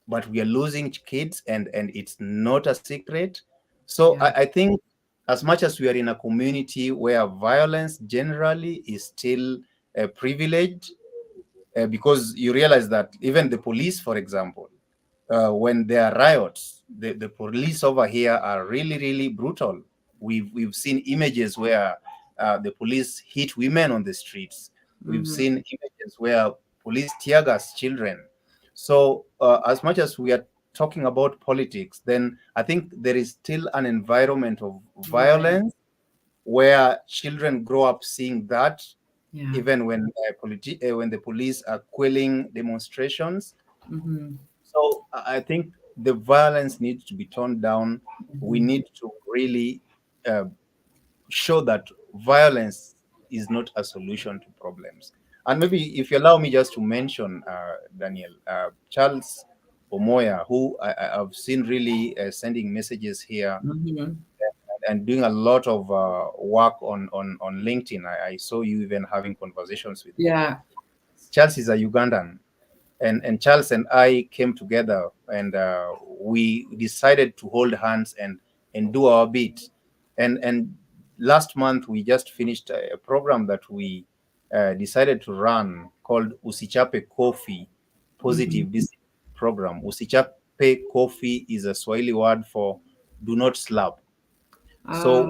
But we are losing kids, and it's not a secret. So I think, as much as we are in a community where violence generally is still a privilege, because you realize that even the police, for example, when there are riots, the police over here are really, really brutal. We've seen images where the police hit women on the streets. We've Mm-hmm. seen images where police tear gas children. So as much as we are talking about politics, then I think there is still an environment of Right. violence where children grow up seeing that, Yeah. even when the police are quelling demonstrations. Mm-hmm. So I think the violence needs to be toned down. We Mm-hmm. need to really uh, show that violence is not a solution to problems. And maybe if you allow me just to mention, Daniel, Charles Omoya, who I've seen really sending messages here Mm-hmm. and doing a lot of work on LinkedIn. I saw you even having conversations with him. Yeah. Charles is a Ugandan, and Charles and I came together, and we decided to hold hands and do our bit. And last month we just finished a program that we decided to run called Usichape Coffee Mm-hmm. Positive Discipline Program. Usichape Coffee is a Swahili word for do not slap. So Oh,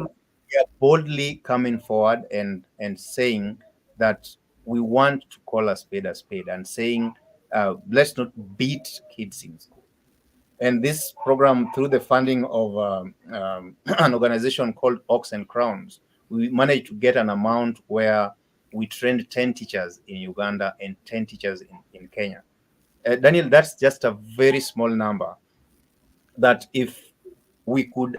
we are boldly coming forward and saying that we want to call a spade, and saying let's not beat kids in school. And this program, through the funding of an organization called Ox and Crowns, we managed to get an amount where we trained 10 teachers in Uganda and 10 teachers in Kenya. Daniel, that's just a very small number that if we could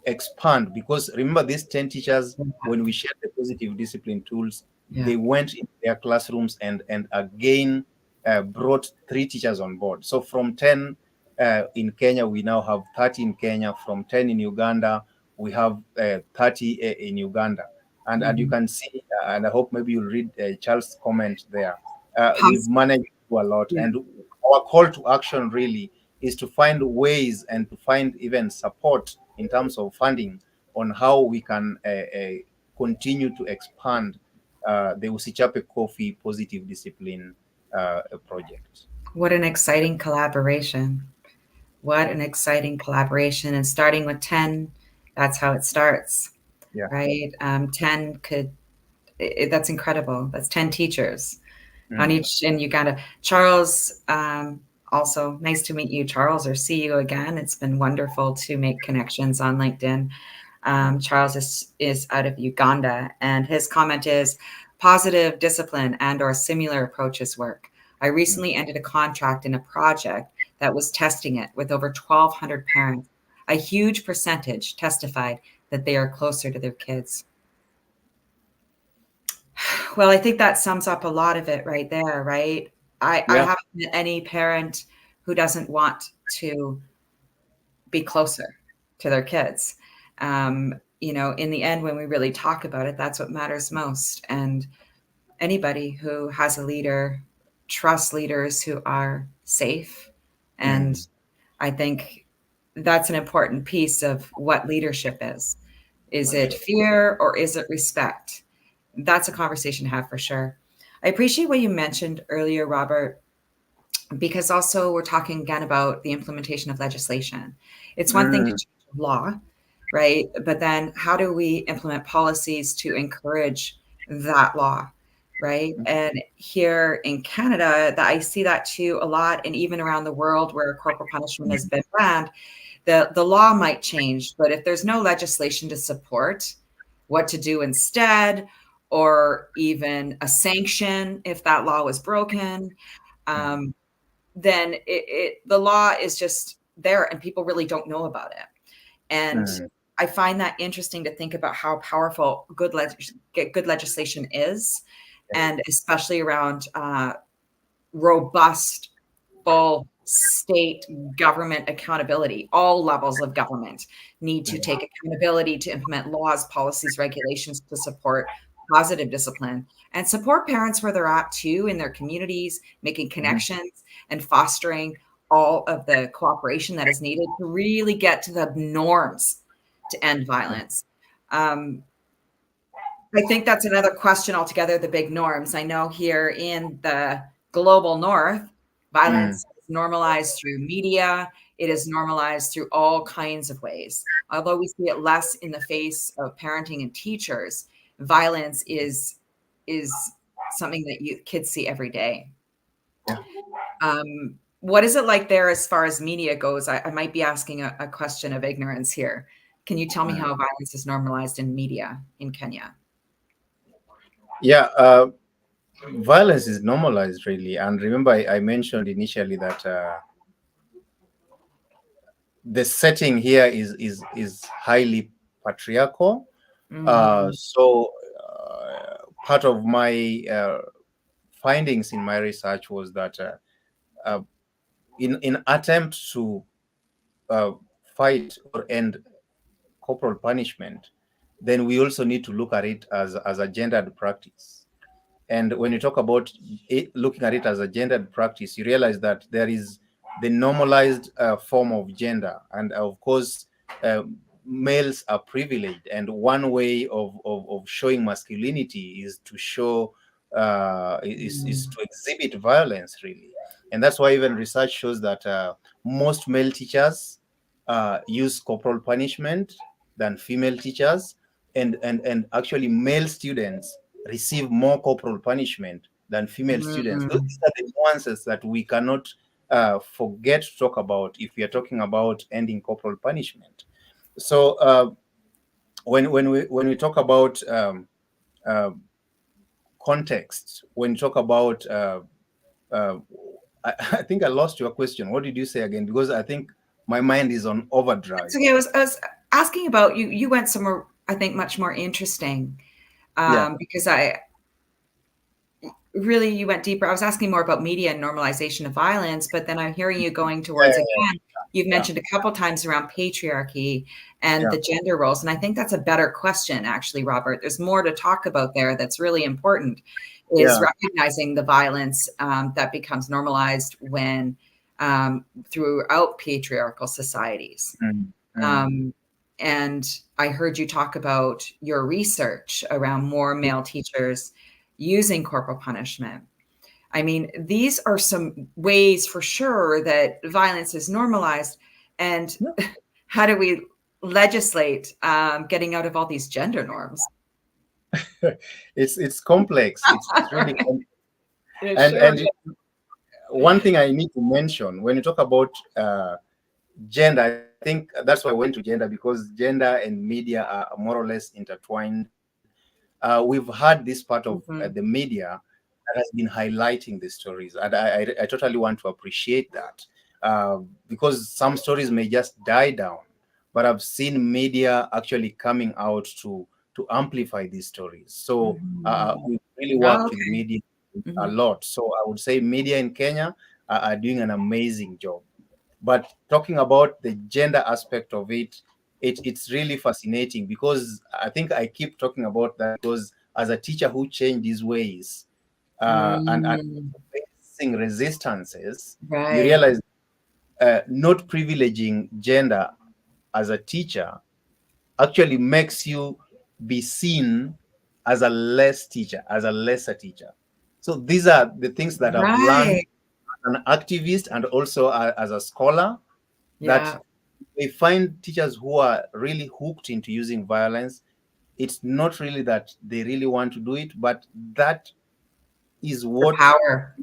expand, because remember these 10 teachers, when we shared the positive discipline tools, yeah. they went in their classrooms and again brought 3 teachers on board. So from 10 in Kenya, we now have 30 in Kenya. From 10 in Uganda, we have 30 in Uganda. And you Mm-hmm. can see, and I hope maybe you'll read Charles' comment there. We've Pos- managed to do a lot. yeah. And our call to action really is to find ways and to find even support in terms of funding on how we can continue to expand the Usichape Coffee Positive Discipline project. What an exciting collaboration. What an exciting collaboration. And starting with 10, that's how it starts, Yeah. right? 10 could, that's incredible. That's 10 teachers on Mm. each in Uganda. Charles, also nice to meet you, Charles, or see you again. It's been wonderful to make connections on LinkedIn. Charles is out of Uganda, and his comment is positive discipline and or similar approaches work. I Mm. recently ended a contract in a project that was testing it with over 1,200 parents. A huge percentage testified that they are closer to their kids. Well, I think that sums up a lot of it right there, right? I Yeah. haven't met any parent who doesn't want to be closer to their kids. In the end, when we really talk about it, that's what matters most. And anybody who has a leader trusts leaders who are safe. And Mm. I think that's an important piece of what leadership is. Is For it sure. fear or is it respect? That's a conversation to have for sure. I appreciate what you mentioned earlier, Robert, because also we're talking again about the implementation of legislation. It's one thing to Mm. change law, right? But then how do we implement policies to encourage that law, right? And here in Canada, that I see that too a lot, and even around the world where corporal punishment has been banned, the law might change, but if there's no legislation to support what to do instead, or even a sanction if that law was broken, Mm. um, then the law is just there and people really don't know about it. And Mm. I find that interesting to think about how powerful good legislation is, and especially around robust, full state government accountability. All levels of government need to take accountability to implement laws, policies, regulations to support positive discipline and support parents where they're at too in their communities, making Mm. connections and fostering all of the cooperation that is needed to really get to the norms to end violence. Um, I think that's another question altogether, the big norms. I know here in the global north, Mm. violence is normalized through media. It is normalized through all kinds of ways. Although we see it less in the face of parenting and teachers, violence is something that kids see every day. Yeah. What is it like there as far as media goes? I might be asking a question of ignorance here. Can you tell me how violence is normalized in media in Kenya? Yeah, violence is normalized really. And remember, I mentioned initially that the setting here is highly patriarchal. Mhm. So part of my findings in my research was that uh, in attempt to uh, fight or end corporal punishment, then we also need to look at it as a gendered practice. And when you talk about it, looking at it as a gendered practice, you realize that there is the normalized form of gender. And of course, uh, males are privileged. And one way of showing masculinity is to show, is to exhibit violence, really. And that's why even research shows that most male teachers use corporal punishment than female teachers. And actually, male students receive more corporal punishment than female students. Those Mm. are the nuances that we cannot forget to talk about if we are talking about ending corporal punishment. So when we talk about uh, context, when you talk about uh, I think I lost your question. What did you say again? Because I think my mind is on overdrive. It's okay. I was asking about you. You went somewhere, I think, much more interesting, Yeah, because I really you went deeper. I was asking more about media and normalization of violence, but then I'm hearing you going towards, again, you've yeah, mentioned a couple times around patriarchy and yeah, the gender roles, and I think that's a better question, actually, Robert. There's more to talk about there that's really important, is yeah. recognizing the violence that becomes normalized when throughout patriarchal societies. Mm, mm. Um, and I heard you talk about your research around more male teachers using corporal punishment. I mean, these are some ways for sure that violence is normalized. And how do we legislate getting out of all these gender norms? It's complex. It's really complex. It And sure and one thing I need to mention when you talk about gender, I think that's why I went to gender, because gender and media are more or less intertwined. We've had this part of the Mhm. media that has been highlighting the stories, and I totally want to appreciate that, because some stories may just die down, but I've seen media actually coming out to amplify these stories. So Mhm. we really worked with Okay. media a Mhm. lot. So I would say media in Kenya are doing an amazing job. But talking about the gender aspect of it, it's really fascinating, because I think I keep talking about that because as a teacher who changed his ways and Mm. facing resistances, you Right. realize not privileging gender as a teacher actually makes you be seen as a less teacher, as a lesser teacher. So these are the things that I've learned Right. as an activist and also as a scholar, that Yeah. we find teachers who are really hooked into using violence. It's not really that they really want to do it, but that is The what power.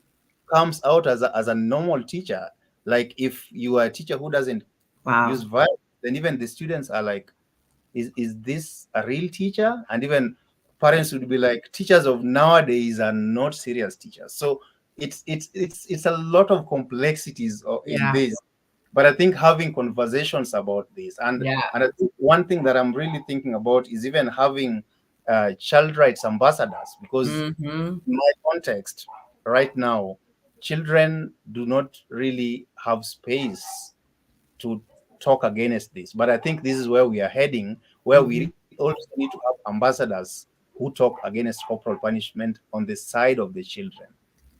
comes out as a normal teacher. Like if you are a teacher who doesn't use Wow. violence, then even the students are like, is this a real teacher? And even parents would be like, teachers of nowadays are not serious teachers. So it's a lot of complexities in Yeah. this. But I think having conversations about this, Yeah. and I think one thing that I'm really thinking about is even having child rights ambassadors, because Mhm. in my context right now, children do not really have space to talk against this. But I think this is where we are heading, where Mhm. we also need to have ambassadors who talk against corporal punishment on the side of the children.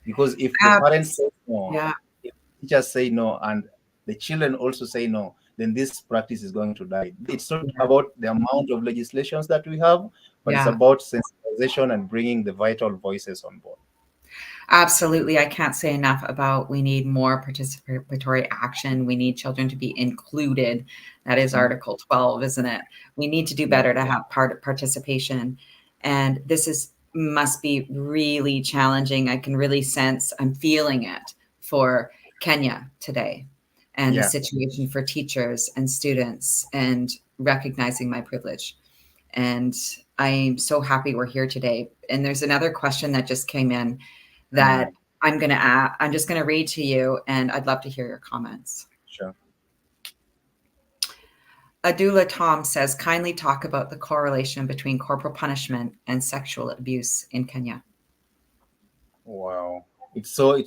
Because if the parents Abs say no, Yeah. if teachers say no, and the children also say no, then this practice is going to die. It's not Yeah. about the amount of legislations that we have, but it's Yeah. about sensitization and bringing the vital voices on board. Absolutely. I can't say enough about we need more participatory action. We need children to be included. That is Mhm. Article 12, isn't it? We need to do Yeah, better to have participation. And this is must be really challenging. I can really sense, I'm feeling it for Kenya today and the yeah. situation for teachers and students and recognizing my privilege. And I'm so happy we're here today. And there's another question that just came in that Mm, I'm just gonna read to you, and I'd love to hear your comments. sure. Adula Tom says, kindly talk about the correlation between corporal punishment and sexual abuse in Kenya. Wow. It's so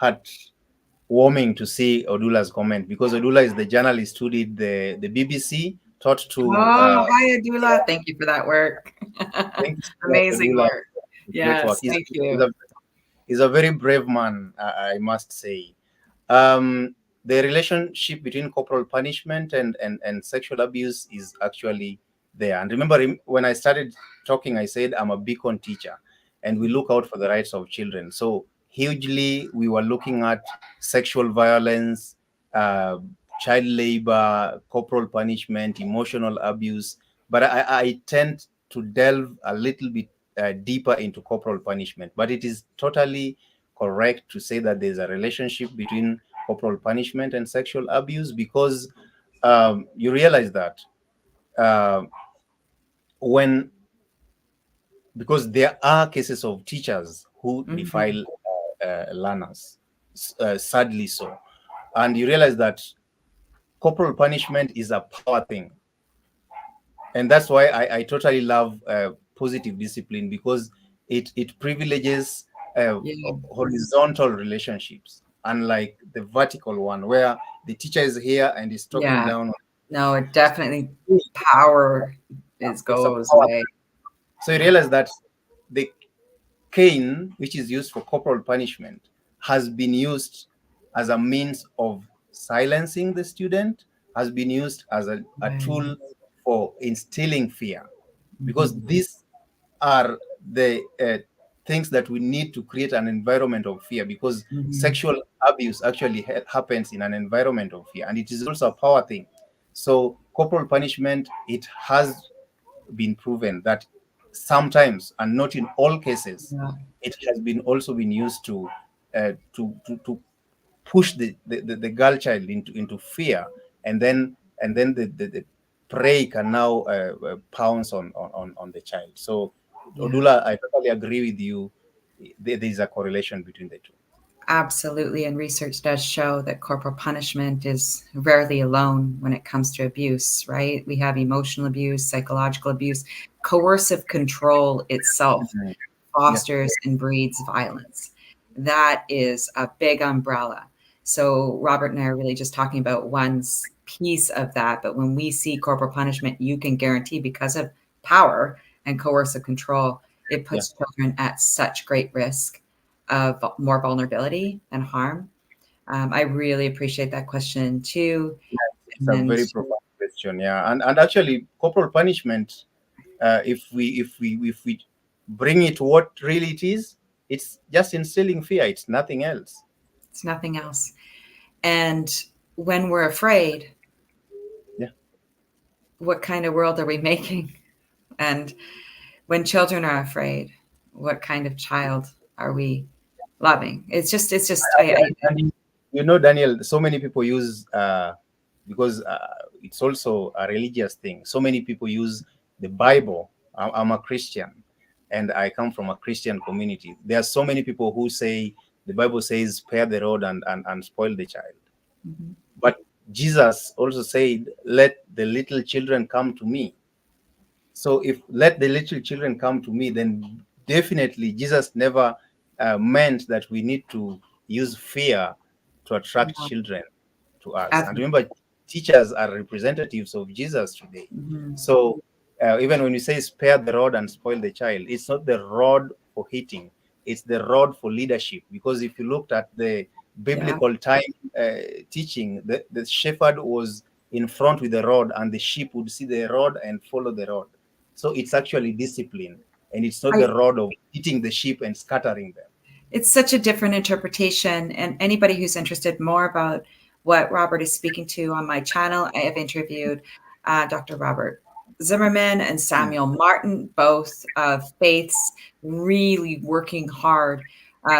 heartwarming to see Odula's comment, because Odula is the journalist who did the BBC, taught to Oh, hi, Adula. Thank you for that work. thank you so much, Amazing Odula. work. Great work. Yes, thank you. He's a very brave man, I must say. The relationship between corporal punishment and sexual abuse is actually there. And remember, when I started talking, I said I'm a beacon teacher and we look out for the rights of children. So hugely, we were looking at sexual violence, uh, child labor, corporal punishment, emotional abuse. But I tend to delve a little bit deeper into corporal punishment. But it is totally correct to say that there's a relationship between corporal punishment and sexual abuse, because you realize that uh, when because there are cases of teachers who Mhm. defile learners, sadly so, and you realize that corporal punishment is a power thing, and that's why I totally love positive discipline, because it privileges Yeah, horizontal relationships, unlike the vertical one where the teacher is here and is talking yeah. down. No, it definitely power is It's a goes power. away. So you realize that the cane, which is used for corporal punishment, has been used as a means of silencing the student, has been used as a Right. tool for instilling fear, because Mhm. these are the things that we need to create an environment of fear, because Mhm. sexual abuse actually happens in an environment of fear, and it is also a power thing. So corporal punishment, it has been proven that sometimes, and not in all cases, Yeah, it has been also been used to push the girl child into fear, and then the prey can now pounce on the child. So yeah. Odula, I totally agree with you. There is a correlation between the two. Absolutely, and research does show that corporal punishment is rarely alone when it comes to abuse, right? We have emotional abuse, psychological abuse, coercive control itself Mhm. Yeah, fosters and breeds violence. That is a big umbrella. So Robert and I are really just talking about one piece of that, but when we see corporal punishment, you can guarantee because of power and coercive control, it yeah. puts children at such great risk of more vulnerability and harm. I really appreciate that question too. It's a And very profound question. Yeah, and actually, corporal punishment, if we bring it to what really it is, it's just instilling fear. It's nothing else. it's nothing else. And when we're afraid, Yeah, what kind of world are we making? And when children are afraid, what kind of child are we loving? and Daniel, so many people use because it's also a religious thing. So many people use the Bible. I'm a Christian, and I come from a Christian community. There are so many people who say the Bible says, "Spare the rod and spoil the child." Mhm. But Jesus also said, "Let the little children come to me." So if let the little children come to me, then definitely Jesus never meant that we need to use fear to attract No, children to us. ab- And remember, teachers are representatives of Jesus today. mhm. So even when you say spare the rod and spoil the child, it's not the rod for hitting, it's the rod for leadership. Because if you looked at the Yeah, biblical time teaching, the shepherd was in front with the rod, and the sheep would see the rod and follow the rod. So it's actually discipline, and it's not I the rod of hitting the sheep and scattering them. It's such a different interpretation. And anybody who's interested more about what Robert is speaking to on my channel, I have interviewed Dr. Robert Zimmerman and Mm, Samuel Martin, both of faiths, really working hard,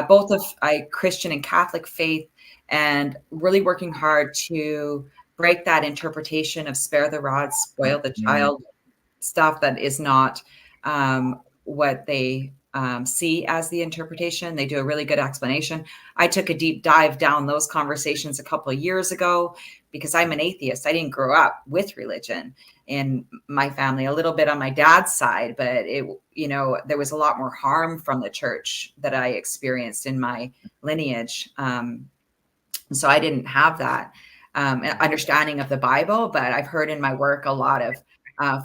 both of Christian and Catholic faith, and really working hard to break that interpretation of spare the rod, spoil the mm, child stuff that is not what they see as the interpretation. They do a really good explanation. I took a deep dive down those conversations a couple of years ago because I'm an atheist. I didn't grow up with religion in my family, a little bit on my dad's side, but there was a lot more harm from the church that I experienced in my lineage. So I didn't have that understanding of the Bible, but I've heard in my work a lot of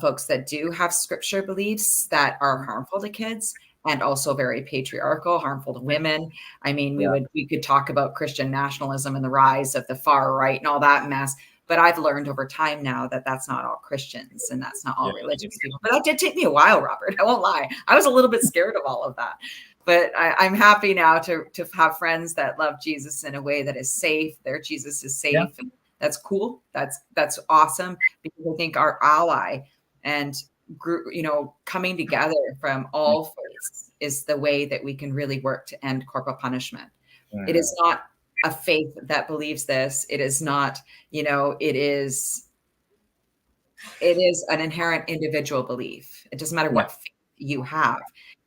folks that do have scripture beliefs that are harmful to kids and also very patriarchal, harmful to women. I mean, yeah, we could talk about Christian nationalism and the rise of the far right and all that mess. But I've learned over time now that that's not all Christians and that's not all yeah, religious people. But that did take me a while, Robert. I won't lie. I was a little bit scared of all of that, but I'm happy now to have friends that love Jesus in a way that is safe. Their Jesus is yeah, safe. And that's cool. That's awesome because I think our ally and group, coming together from mm, all faiths is the way that we can really work to end corporal punishment. It mm, is not a faith that believes this. It is not, it is an inherent individual belief. It doesn't matter yeah, what faith you have,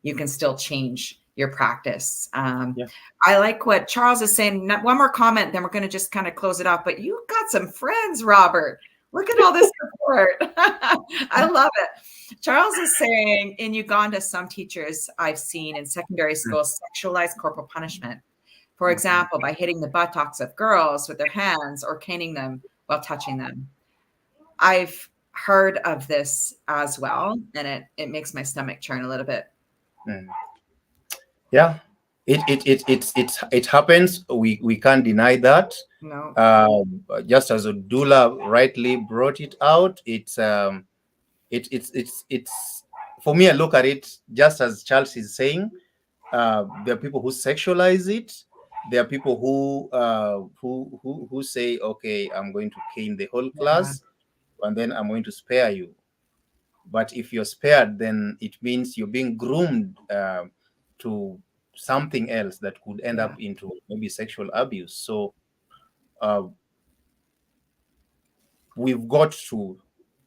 you can still change your practice. yeah. I like what Charles is saying. One more comment, then we're going to just kind of close it off. But you got some friends, Robert. Look at all this support. I love it. Charles is saying in Uganda, some teachers I've seen in secondary Mm, school sexualize corporal punishment. For mhm. example, by hitting the buttocks of girls with their hands or caning them while touching them. I've heard of this as well, and it makes my stomach churn a little bit. Mm. Yeah, it happens. We can't deny that. No. Just as Odula rightly brought it out, it's for me. I look at it just as Charles is saying. There are people who sexualize it. There are people who say, okay, I'm going to cane the whole Yeah. class, and then I'm going to spare you. But if you're spared, then it means you're being groomed to something else that could end Yeah. up into maybe sexual abuse. So uh, we've got to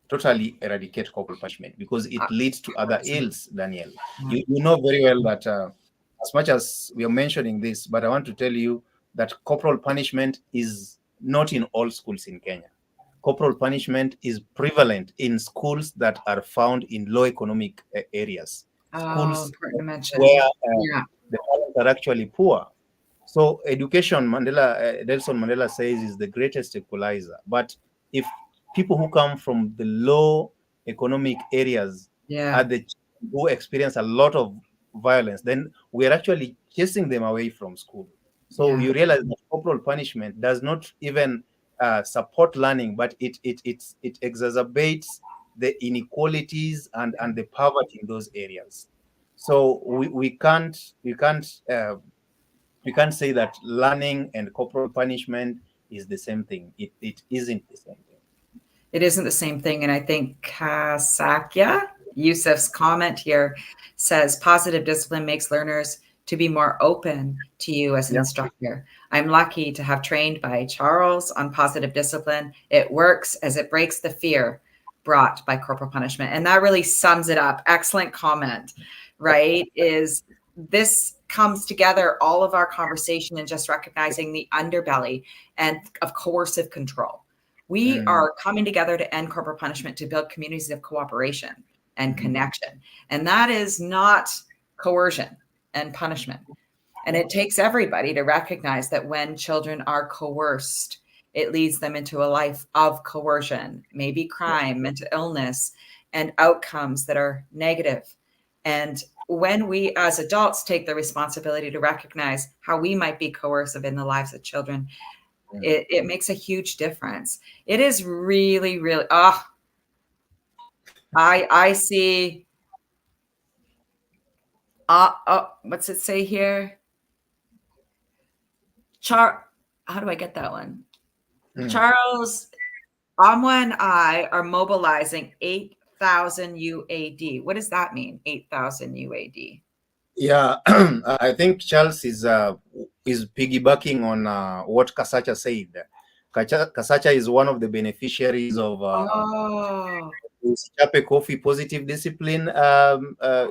totally eradicate corporal punishment because it leads to other 100%. ills, Daniel. Yeah. You know very well that as much as we are mentioning this, but I want to tell you that corporal punishment is not in all schools in Kenya. Corporal punishment is prevalent in schools that are found in low economic areas, Oh, schools important to mention. where Yeah. the parents are actually poor. So education, Nelson Mandela says, is the greatest equalizer. But if people who come from the low economic areas are Yeah. the who experience a lot of violence, then we're actually chasing them away from school. So Yeah. you realize that corporal punishment does not even support learning, but it exacerbates the inequalities and the poverty in those areas. So we can't say that learning and corporal punishment is the same thing. It isn't the same thing. It isn't the same thing. And I think Sakya Yusuf's comment here says positive discipline makes learners to be more open to you as an Yeah. instructor. I'm lucky to have trained by Charles on positive discipline. It works as it breaks the fear brought by corporal punishment. And that really sums it up. Excellent comment, right? Is this comes together all of our conversation and just recognizing the underbelly and of coercive control. We Mm, are coming together to end corporal punishment to build communities of cooperation and mhm. connection. And that is not coercion and punishment. And it takes everybody to recognize that when children are coerced, it leads them into a life of coercion, maybe Yeah. crime, mental illness, and outcomes that are negative. And when we as adults take the responsibility to recognize how we might be coercive in the lives of children, Mm. it makes a huge difference. It is really, really, I see, what's it say here? How do I get that one? Mm. Charles, Omwa and I are mobilizing 8,000 UAD. What does that mean? 8,000 UAD. Yeah, I think Charles is piggybacking on what Kasacha said. Kasacha is one of the beneficiaries of Oh, Chape Coffee Positive Discipline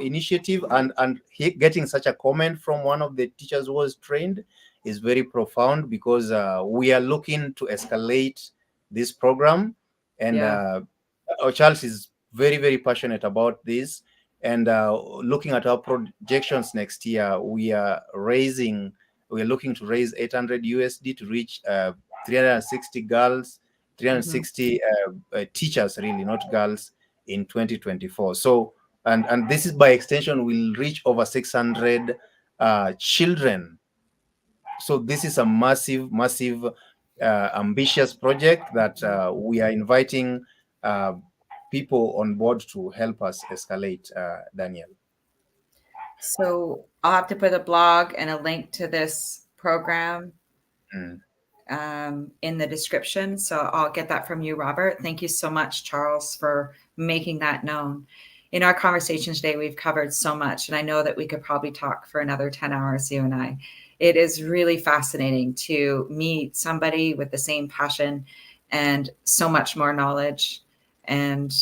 initiative, and getting such a comment from one of the teachers who was trained is very profound, because we are looking to escalate this program, and yeah. Charles is very, very passionate about this. And looking at our projections next year, we are looking to raise 800 USD to reach 360 girls, Mhm. 360 teachers, really, not girls, in 2024. So, and this is by extension will reach over 600 children. So this is a massive, massive, ambitious project that we are inviting uh, people on board to help us escalate, Daniel. So I'll have to put a blog and a link to this program Mm. in the description. So I'll get that from you, Robert. Thank you so much, Charles, for making that known. In our conversation today, we've covered so much, and I know that we could probably talk for another 10 hours, you and I. It is really fascinating to meet somebody with the same passion and so much more knowledge. And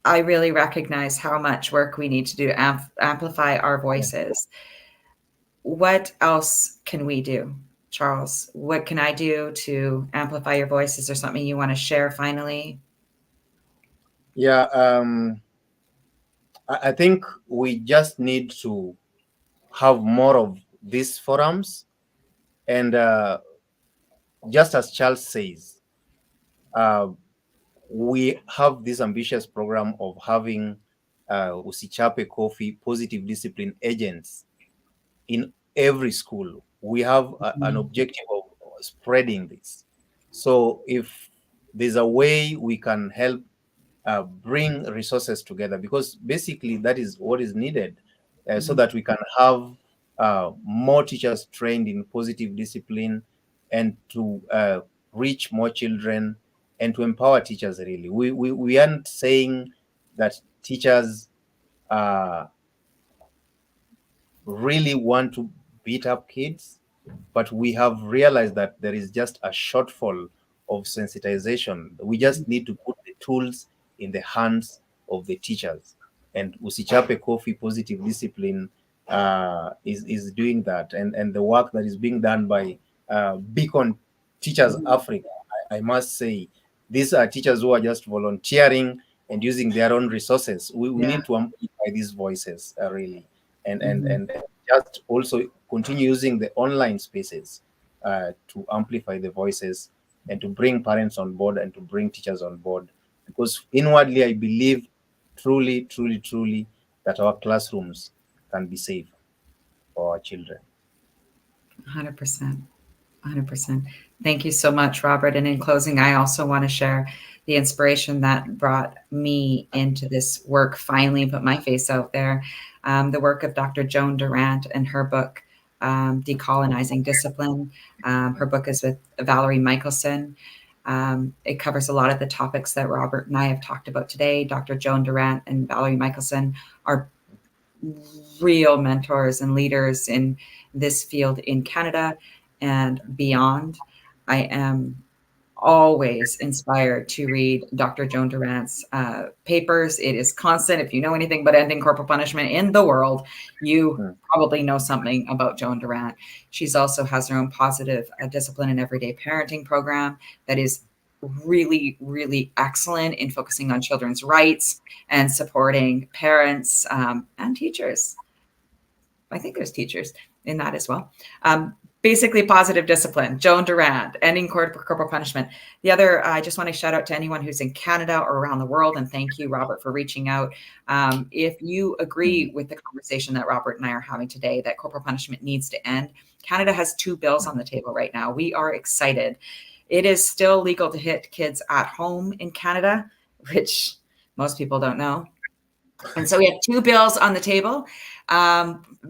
I really recognize how much work we need to do to amplify our voices. What else can we do, Charles? What can I do to amplify your voice? Is there something you want to share finally? Yeah, I think we just need to have more of these forums. And just as Charles says, uh, we have this ambitious program of having Usichape Coffee positive discipline agents in every school. We have an Mhm. objective of spreading this. So if there's a way we can help bring resources together, because basically that is what is needed, so Mhm. that we can have more teachers trained in positive discipline, and to reach more children, and to empower teachers, really. We aren't saying that teachers uh, really want to beat up kids, but we have realized that there is just a shortfall of sensitization. We just need to put the tools in the hands of the teachers. And Usichape Coffee Positive Discipline is doing that. And the work that is being done by Beacon Teachers Mhm. Africa, I must say, these are teachers who are just volunteering and using their own resources. We Yeah. need to amplify these voices, really, and and Mhm. and just also continue using the online spaces to amplify the voices, and to bring parents on board, and to bring teachers on board. Because inwardly, I believe truly, truly, truly, that our classrooms can be safe for our children. 100%. 100%. Thank you so much, Robert. And in closing, I also want to share the inspiration that brought me into this work, finally put my face out there. The work of Dr. Joan Durant and her book, Decolonizing Discipline. Her book is with Valerie Michelson. It covers a lot of the topics that Robert and I have talked about today. Dr. Joan Durant and Valerie Michelson are real mentors and leaders in this field in Canada and beyond. I am always inspired to read Dr. Joan Durant's papers. It is constant. If you know anything about ending corporal punishment in the world, you Mm. probably know something about Joan Durant. She's also has her own positive discipline and everyday parenting program that is really, really excellent in focusing on children's rights and supporting parents and teachers. I think there's teachers in that as well. Basically, positive discipline. Joan Durant, ending corporal punishment. The other, I just want to shout out to anyone who's in Canada or around the world, and thank you, Robert, for reaching out. If you agree with the conversation that Robert and I are having today, that corporal punishment needs to end, Canada has 2 bills on the table right now. We are excited. It is still legal to hit kids at home in Canada, which most people don't know. And so we have two bills on the table.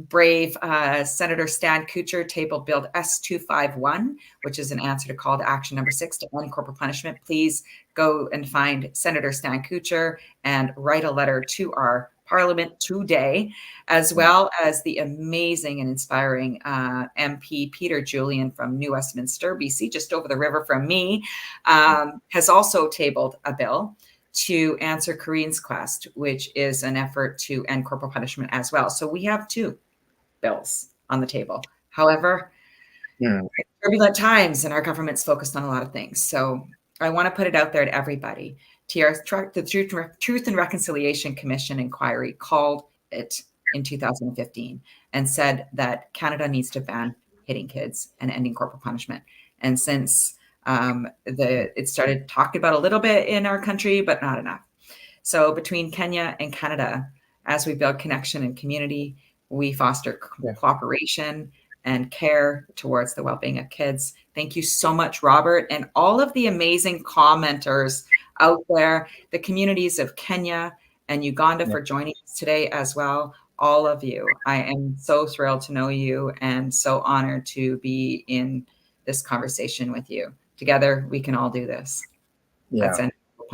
Brave Senator Stan Kuchar tabled Bill S251, which is an answer to call to action number 6 to end corporal punishment. Please go and find Senator Stan Kuchar and write a letter to our Parliament today, as well as the amazing and inspiring MP Peter Julian from New Westminster, BC, just over the river from me, has also tabled a bill to answer Kareen's quest, which is an effort to end corporal punishment as well. So we have two bills on the table. However, turbulent times and our government's focused on a lot of things. So I want to put it out there to everybody. The Truth and Reconciliation Commission inquiry called it in 2015 and said that Canada needs to ban hitting kids and ending corporal punishment. And since it started talking about a little bit in our country, but not enough. So between Kenya and Canada, as we build connection and community, we foster cooperation and care towards the well-being of kids. Thank you so much, Robert, and all of the amazing commenters out there, the communities of Kenya and Uganda for joining us today as well. All of you, I am so thrilled to know you and so honored to be in this conversation with you. Together, we can all do this. Yeah. That's it.